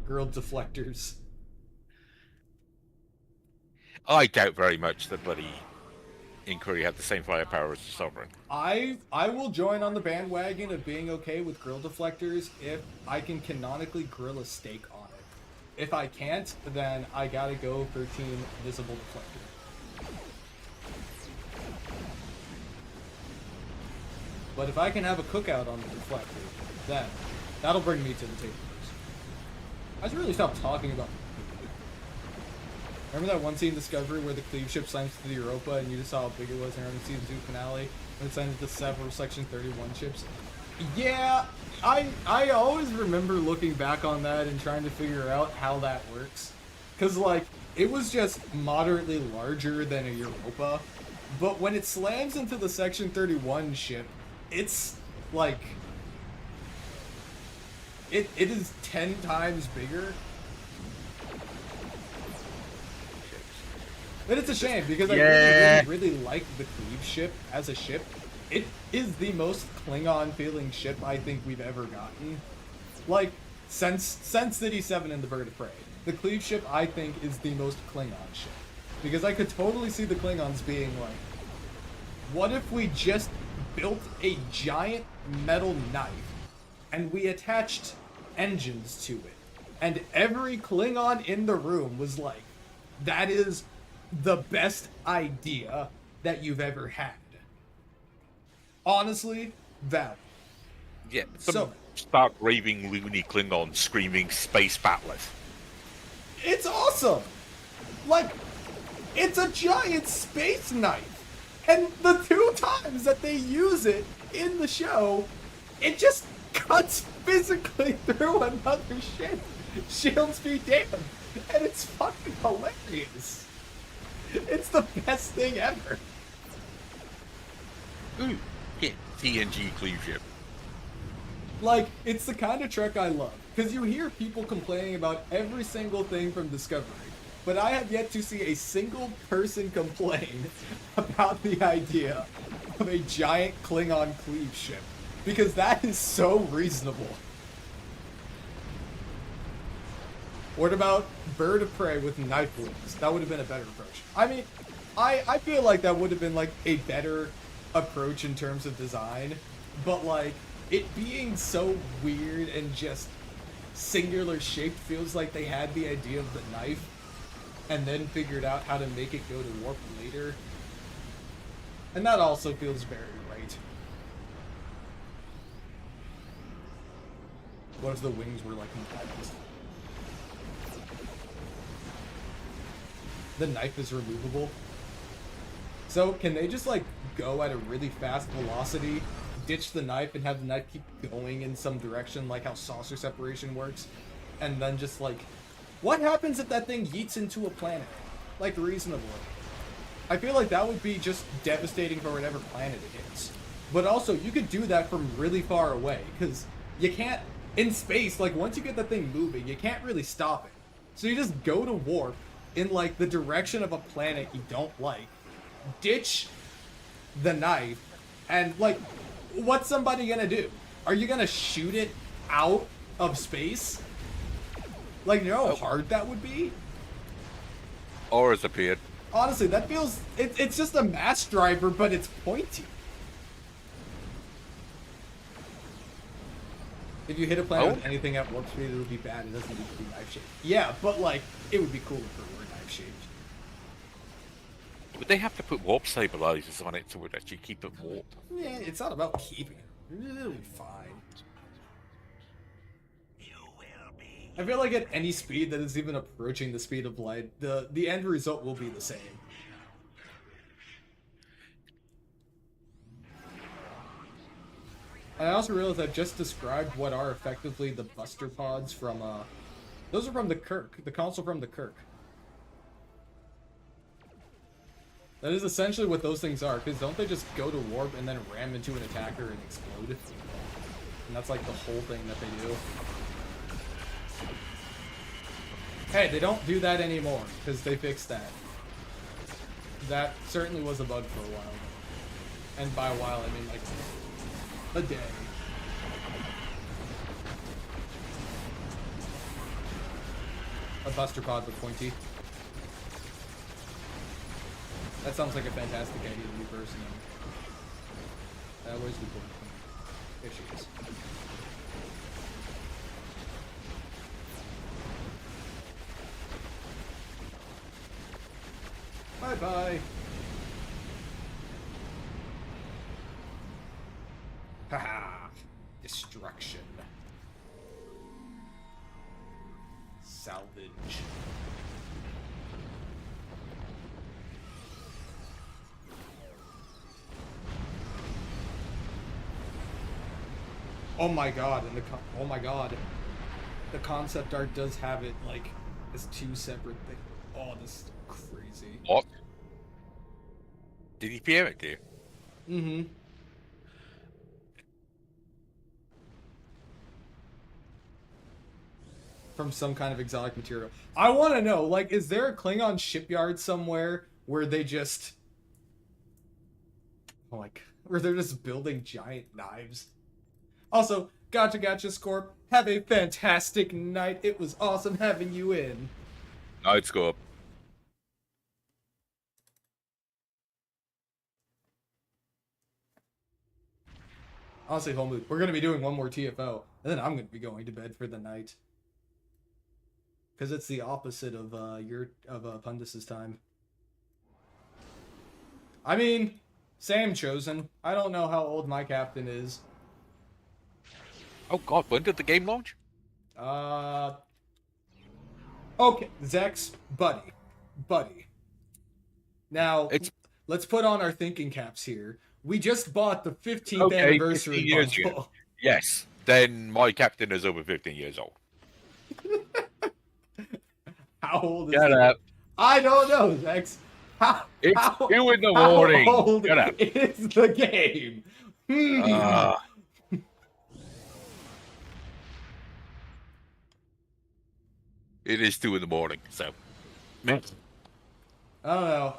deflectors. I doubt very much that bloody Inquiry had the same firepower as the Sovereign. I will join on the bandwagon of being okay with grill deflectors if I can canonically grill a steak on it. If I can't, then I gotta go 13 visible deflector. But if I can have a cookout on the deflector, then that'll bring me to the table. I should really stop talking about. Remember that one scene in Discovery where the Cleave ship slams to the Europa and you just saw how big it was in the season 2 finale and it slammed to several Section 31 ships? Yeah, I always remember looking back on that and trying to figure out how that works. Because, like, it was just moderately larger than a Europa, but when it slams into the Section 31 ship, it's, like, it is 10 times bigger. And it's a shame because I really like the Cleave ship as a ship. It is the most Klingon feeling ship I think we've ever gotten. Like, since City 7 and the Bird of Prey. The Cleave ship, I think, is the most Klingon ship. Because I could totally see the Klingons being like, what if we just built a giant metal knife and we attached engines to it? And every Klingon in the room was like, that is the best idea that you've ever had. Honestly, valid. Yeah, So start raving loony Klingon screaming space battlers. it's awesome. Like, it's a giant space knife. And the 2 times that they use it in the show, it just cuts physically through another ship. Shields be damned. And it's fucking hilarious. It's the best thing ever. Ooh, yeah, TNG cleave ship. Like, it's the kind of Trek I love. Because you hear people complaining about every single thing from Discovery. But I have yet to see a single person complain about the idea of a giant Klingon cleave ship. Because that is so reasonable. What about Bird of Prey with knife wings? That would have been a better approach. I mean, I feel like that would have been like a better approach in terms of design. But like, it being so weird and just singular shaped feels like they had the idea of the knife and then figured out how to make it go to warp later. And that also feels very right. What if the wings were like metallic? The knife is removable. So can they just like go at a really fast velocity, ditch the knife, and have the knife keep going in some direction like how saucer separation works? And then just like, what happens if that thing yeets into a planet? Like, reasonably. I feel like that would be just devastating for whatever planet it hits. But also, you could do that from really far away, because you can't, in space, like, once you get that thing moving, you can't really stop it. So you just go to warp in, like, the direction of a planet you don't like, ditch the knife, and, like, what's somebody gonna do? Are you gonna shoot it out of space? Like, you know how hard that would be? Or has appeared. Honestly, that feels... It's just a mass driver, but it's pointy. If you hit a planet with anything at warp speed, it would be bad. It doesn't need to be knife-shaped. Yeah, but, like, it would be cool if it were knife-shaped. Would they have to put warp stabilizers on it to actually keep it warp? Yeah, it's not about keeping it. It'll be fine. I feel like at any speed that is even approaching the speed of light, the end result will be the same. And I also realized I've just described what are effectively the buster pods from, those are from the Kirk, the console from the Kirk. That is essentially what those things are, because don't they just go to warp and then ram into an attacker and explode? And that's like the whole thing that they do. Hey, they don't do that anymore, because they fixed that. That certainly was a bug for a while. And by a while, I mean like a day. A buster pod with pointy. That sounds like a fantastic idea to me personally. Where's the point? There she is. Bye-bye. Haha. Destruction. Salvage. Oh my god, and oh my god. The concept art does have it, like, as 2 separate things. Oh, this is crazy. What? Did he PM it to you? Mm-hmm. from some kind of exotic material. I want to know, like, is there a Klingon shipyard somewhere where they just, like, where they're just building giant knives? Also, Gotcha Scorp, have a fantastic night. It was awesome having you in. Night go up. Honestly, whole mood. We're going to be doing one more TFO, and then I'm going to be going to bed for the night. Because it's the opposite of Pundus's time. I mean, Sam Chosen. I don't know how old my captain is. Oh god, when did the game launch? Okay, Zex, buddy. Now, let's put on our thinking caps here. We just bought the 15th anniversary 15 years bundle. ago. Yes, then my captain is over 15 years old. How old is Get he? up. I don't know, Zex. It's 2 in the morning. How old Get up. is the game? It is 2 in the morning, so. Meh. I don't know.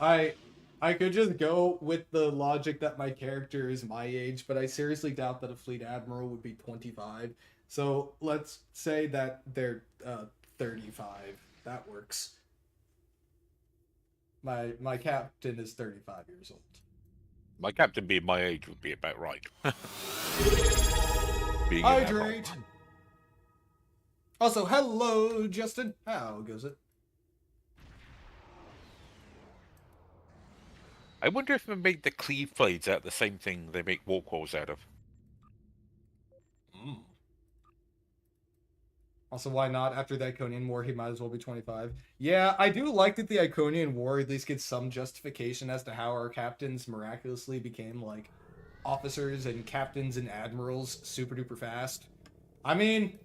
I could just go with the logic that my character is my age, but I seriously doubt that a fleet admiral would be 25. So let's say that they're 35. That works. My captain is 35 years old. My captain being my age would be about right. Being an Hydrate. admiral. Also, hello, Justin. How goes it? I wonder if they made the cleave blades out of the same thing they make war quarters out of. Also, why not? After the Iconian War, he might as well be 25. Yeah, I do like that the Iconian War at least gets some justification as to how our captains miraculously became, like, officers and captains and admirals super duper fast. I mean,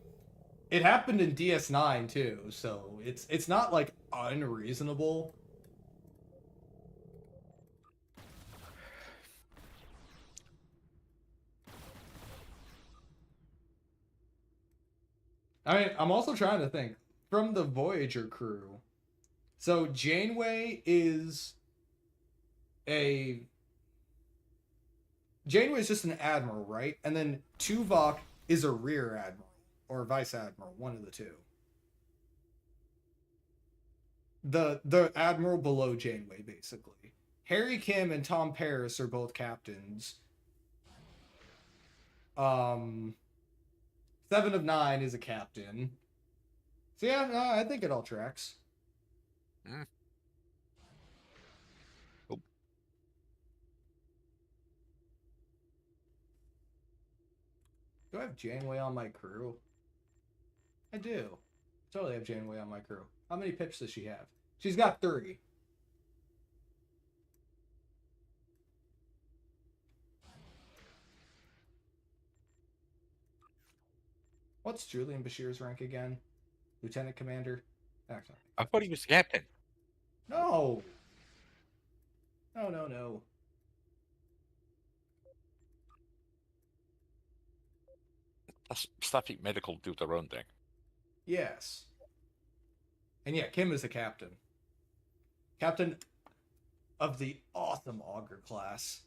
it happened in DS9 too, so it's not, like, unreasonable. I mean, I'm also trying to think from the Voyager crew. So Janeway's just an admiral, right? And then Tuvok is a rear admiral or vice admiral, one of the two. The admiral below Janeway, basically. Harry Kim and Tom Paris are both captains. 7 of 9 is a captain. So yeah, no, I think it all tracks. Oh. Do I have Janeway on my crew? I do. Totally have Janeway on my crew. How many pips does she have? She's got 30. What's Julian Bashir's rank again? Lieutenant Commander? Excellent. I thought he was the captain. No! No. Staffy Medical do their own thing. Yes. And yeah, Kim is the captain. Captain of the awesome Augur class.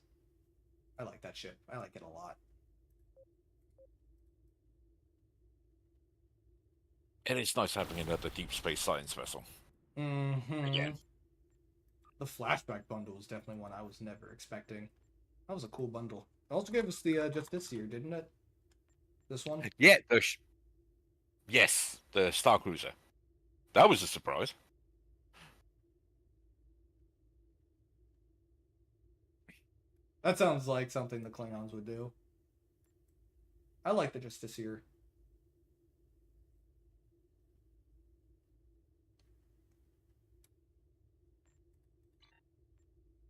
I like that ship. I like it a lot. And it's nice having another deep space science vessel. Mm-hmm. Again. The flashback bundle was definitely one I was never expecting. That was a cool bundle. It also gave us the just this year, didn't it? This one? Yeah, yes, the Star Cruiser. That was a surprise. That sounds like something the Klingons would do. I like the just this year.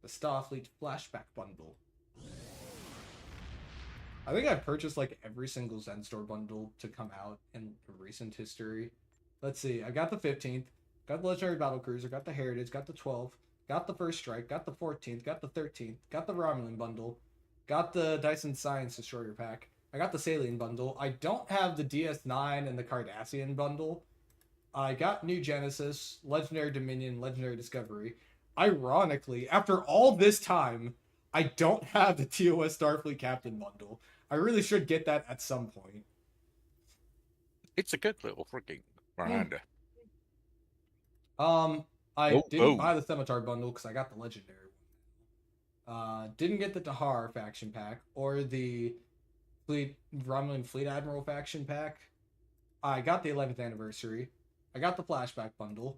The Starfleet flashback bundle. I think I've purchased like every single Zen Store bundle to come out in recent history. Let's see. I got the 15th, got the Legendary Battle Cruiser, got the Heritage, got the 12th, got the First Strike, got the 14th, got the 13th, got the Romulan bundle, got the Dyson Science Destroyer pack. I got the Salient bundle. I don't have the DS9 and the Cardassian bundle. I got New Genesis, Legendary Dominion, Legendary Discovery. Ironically, after all this time, I don't have the TOS Starfleet Captain bundle. I really should get that at some point. It's a good little freaking Miranda. I didn't Oh. buy the Scimitar bundle because I got the Legendary one. Didn't get the Tahar faction pack or the Romulan Fleet Admiral faction pack. I got the 11th anniversary. I got the flashback bundle.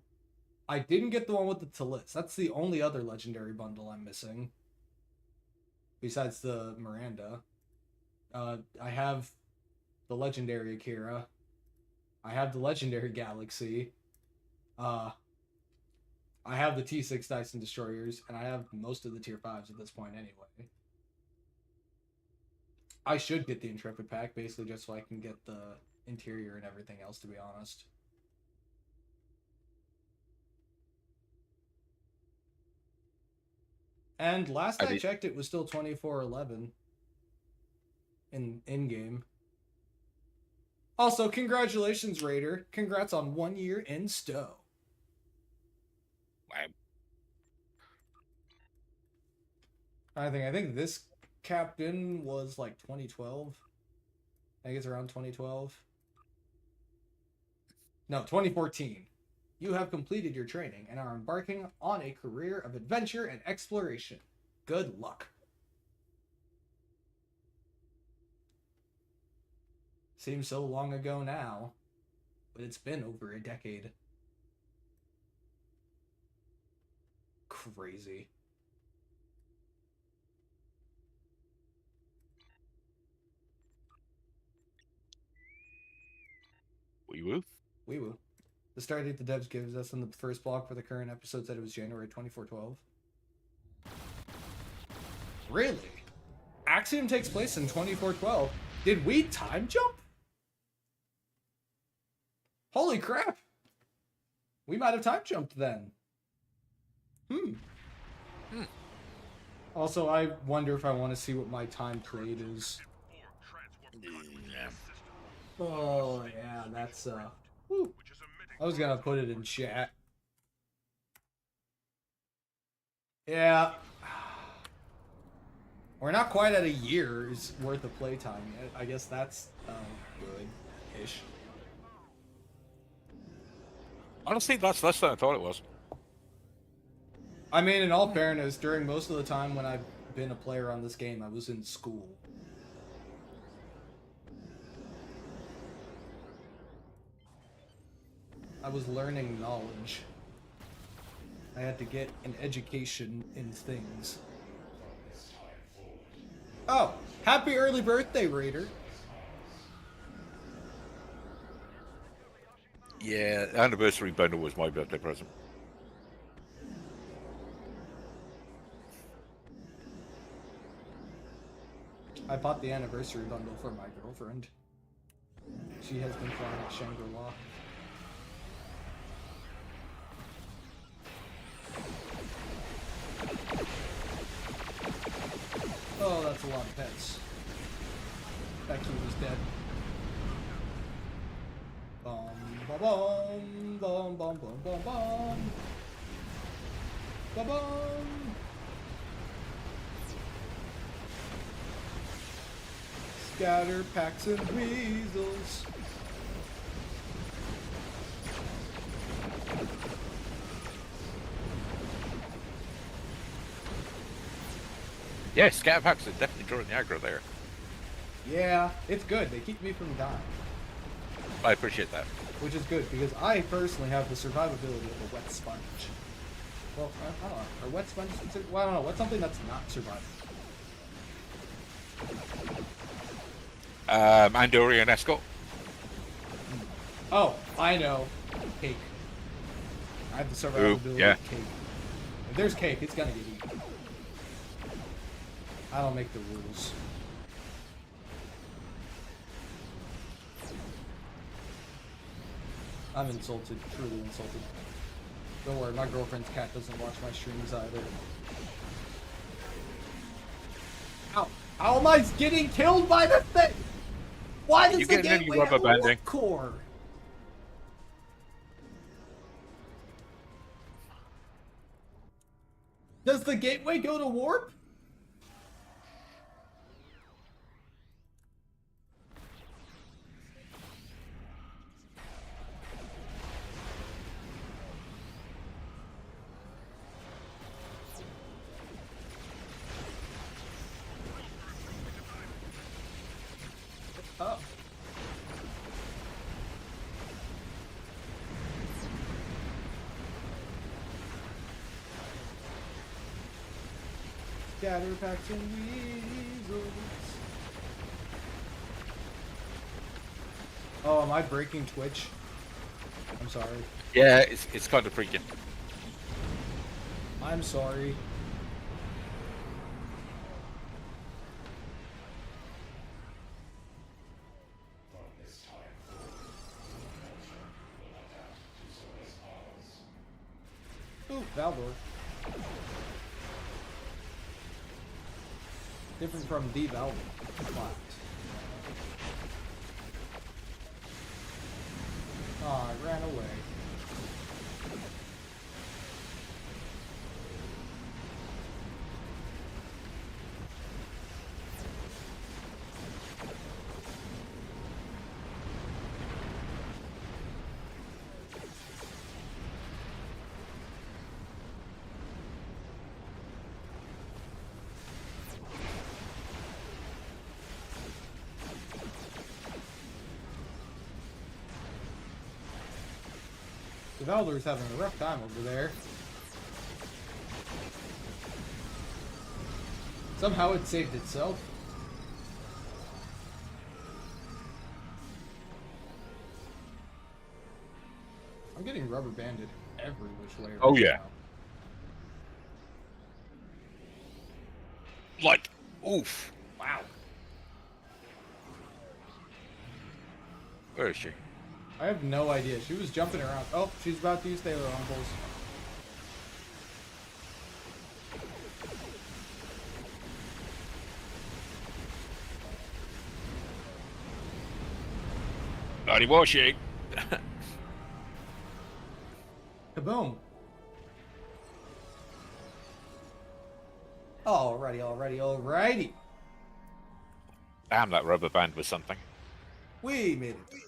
I didn't get the one with the Talis. That's the only other legendary bundle I'm missing. Besides the Miranda. I have the legendary Akira. I have the legendary Galaxy. I have the T6 Dyson Destroyers, and I have most of the tier 5s at this point anyway. I should get the Intrepid pack, basically just so I can get the interior and everything else, to be honest. And last I checked, it was still 2411 in-game. Also, congratulations, Raider. Congrats on 1 year in STO. Wow. I think this captain was like 2012. I think it's around 2012. No, 2014. You have completed your training and are embarking on a career of adventure and exploration. Good luck. Seems so long ago now, but it's been over a decade. Crazy. Wee woo. Wee woo. The start date the devs gives us in the first block for the current episode said it was January 2412. Really? Axiom takes place in 2412. Did we time jump? Holy crap! We might have time jumped then. Also, I wonder if I want to see what my time played is. Oh, yeah, that's, whew. I was gonna put it in chat. Yeah. We're not quite at a year's worth of playtime yet. I guess that's, good-ish. Honestly, that's less than I thought it was. I mean, in all fairness, during most of the time when I've been a player on this game, I was in school. I was learning knowledge. I had to get an education in things. Oh, happy early birthday, Raider. Yeah, anniversary bundle was my birthday present. I bought the anniversary bundle for my girlfriend. She has been flying at Shangri-La. Oh, that's a lot of pets. That key was dead. Bum, bum, bum, bum, bum, bum, bum. Bum, bum. Scatter packs and weasels. Yeah, scav hacks are definitely drawing the aggro there. Yeah, it's good. They keep me from dying. I appreciate that. Which is good, because I personally have the survivability of a wet sponge. Well, I don't know. Are wet sponges considered? Well, I don't know. What's something that's not survivable? Andorian Escort. Oh, I know. Cake. I have the survivability yeah. of cake. If there's cake, it's gonna get eaten. I don't make the rules. I'm insulted, truly insulted. Don't worry, my girlfriend's cat doesn't watch my streams either. Ow! How am I getting killed by this thing? Why does You the getting any gateway rubber have a warp banding? core? Does the gateway go to warp? Oh. Scatterpacks and weasels. Oh, am I breaking Twitch? I'm sorry. Yeah, it's kind of freaking. I'm sorry. Ooh, Valdor. Different from the Valdor. Oh, I ran away. The Valdor's having a rough time over there. Somehow it saved itself. I'm getting rubber banded every which way. Oh, right yeah. now. Like, oof. Wow. Where is she? I have no idea. She was jumping around. Oh, she's about to use Taylor Uncles. Bloody was she? Kaboom. Alrighty. Damn, that rubber band was something. We made it through.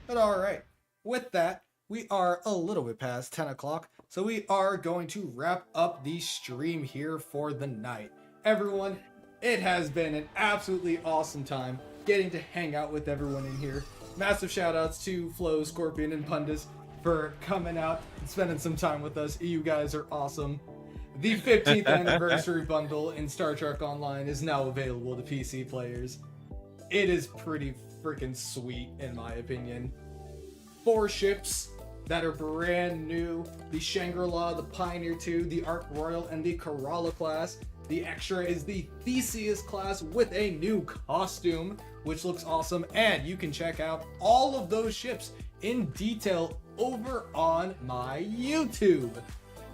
But alright, with that, we are a little bit past 10 o'clock, so we are going to wrap up the stream here for the night. Everyone, it has been an absolutely awesome time getting to hang out with everyone in here. Massive shout outs to Flo, Scorpion, and Pundus for coming out and spending some time with us. You guys are awesome. The 15th anniversary bundle in Star Trek Online is now available to PC players. It is pretty freaking sweet, in my opinion. 4 ships that are brand new: the Shangri-La, the Pioneer 2, the Ark Royal, and the Kerala class. The extra is the Theseus class with a new costume, which looks awesome, and you can check out all of those ships in detail over on my YouTube.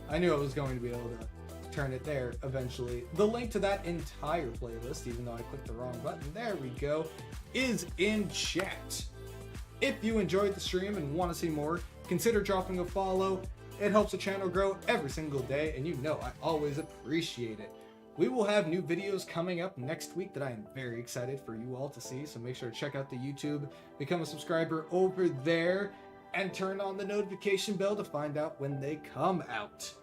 I knew I was going to be able to turn it there eventually. The link to that entire playlist, even though I clicked the wrong button, there we go, is in chat. If you enjoyed the stream and want to see more, consider dropping a follow. It helps the channel grow every single day, and you know I always appreciate it. We will have new videos coming up next week that I am very excited for you all to see, so make sure to check out the YouTube, become a subscriber over there, and turn on the notification bell to find out when they come out.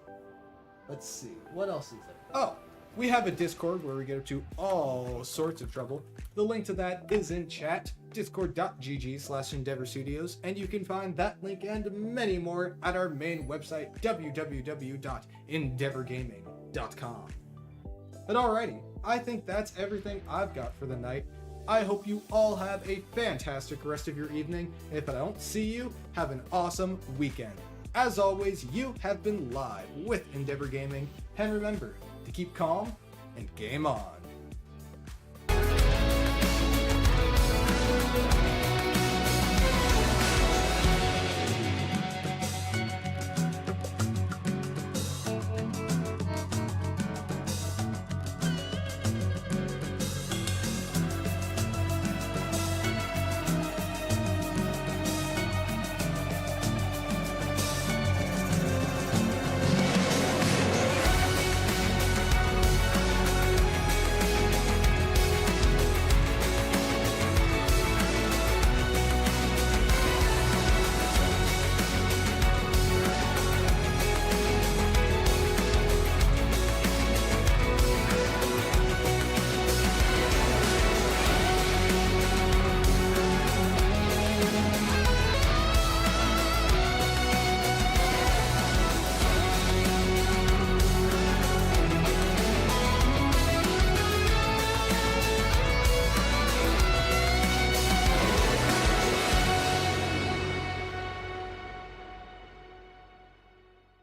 Let's see, what else is there? Oh, we have a Discord where we get up to all sorts of trouble. The link to that is in chat, discord.gg/Endeavor Studios, and you can find that link and many more at our main website, www.endeavorgaming.com. But alrighty, I think that's everything I've got for the night. I hope you all have a fantastic rest of your evening, and if I don't see you, have an awesome weekend. As always, you have been live with Endeavor Gaming, and remember to keep calm and game on.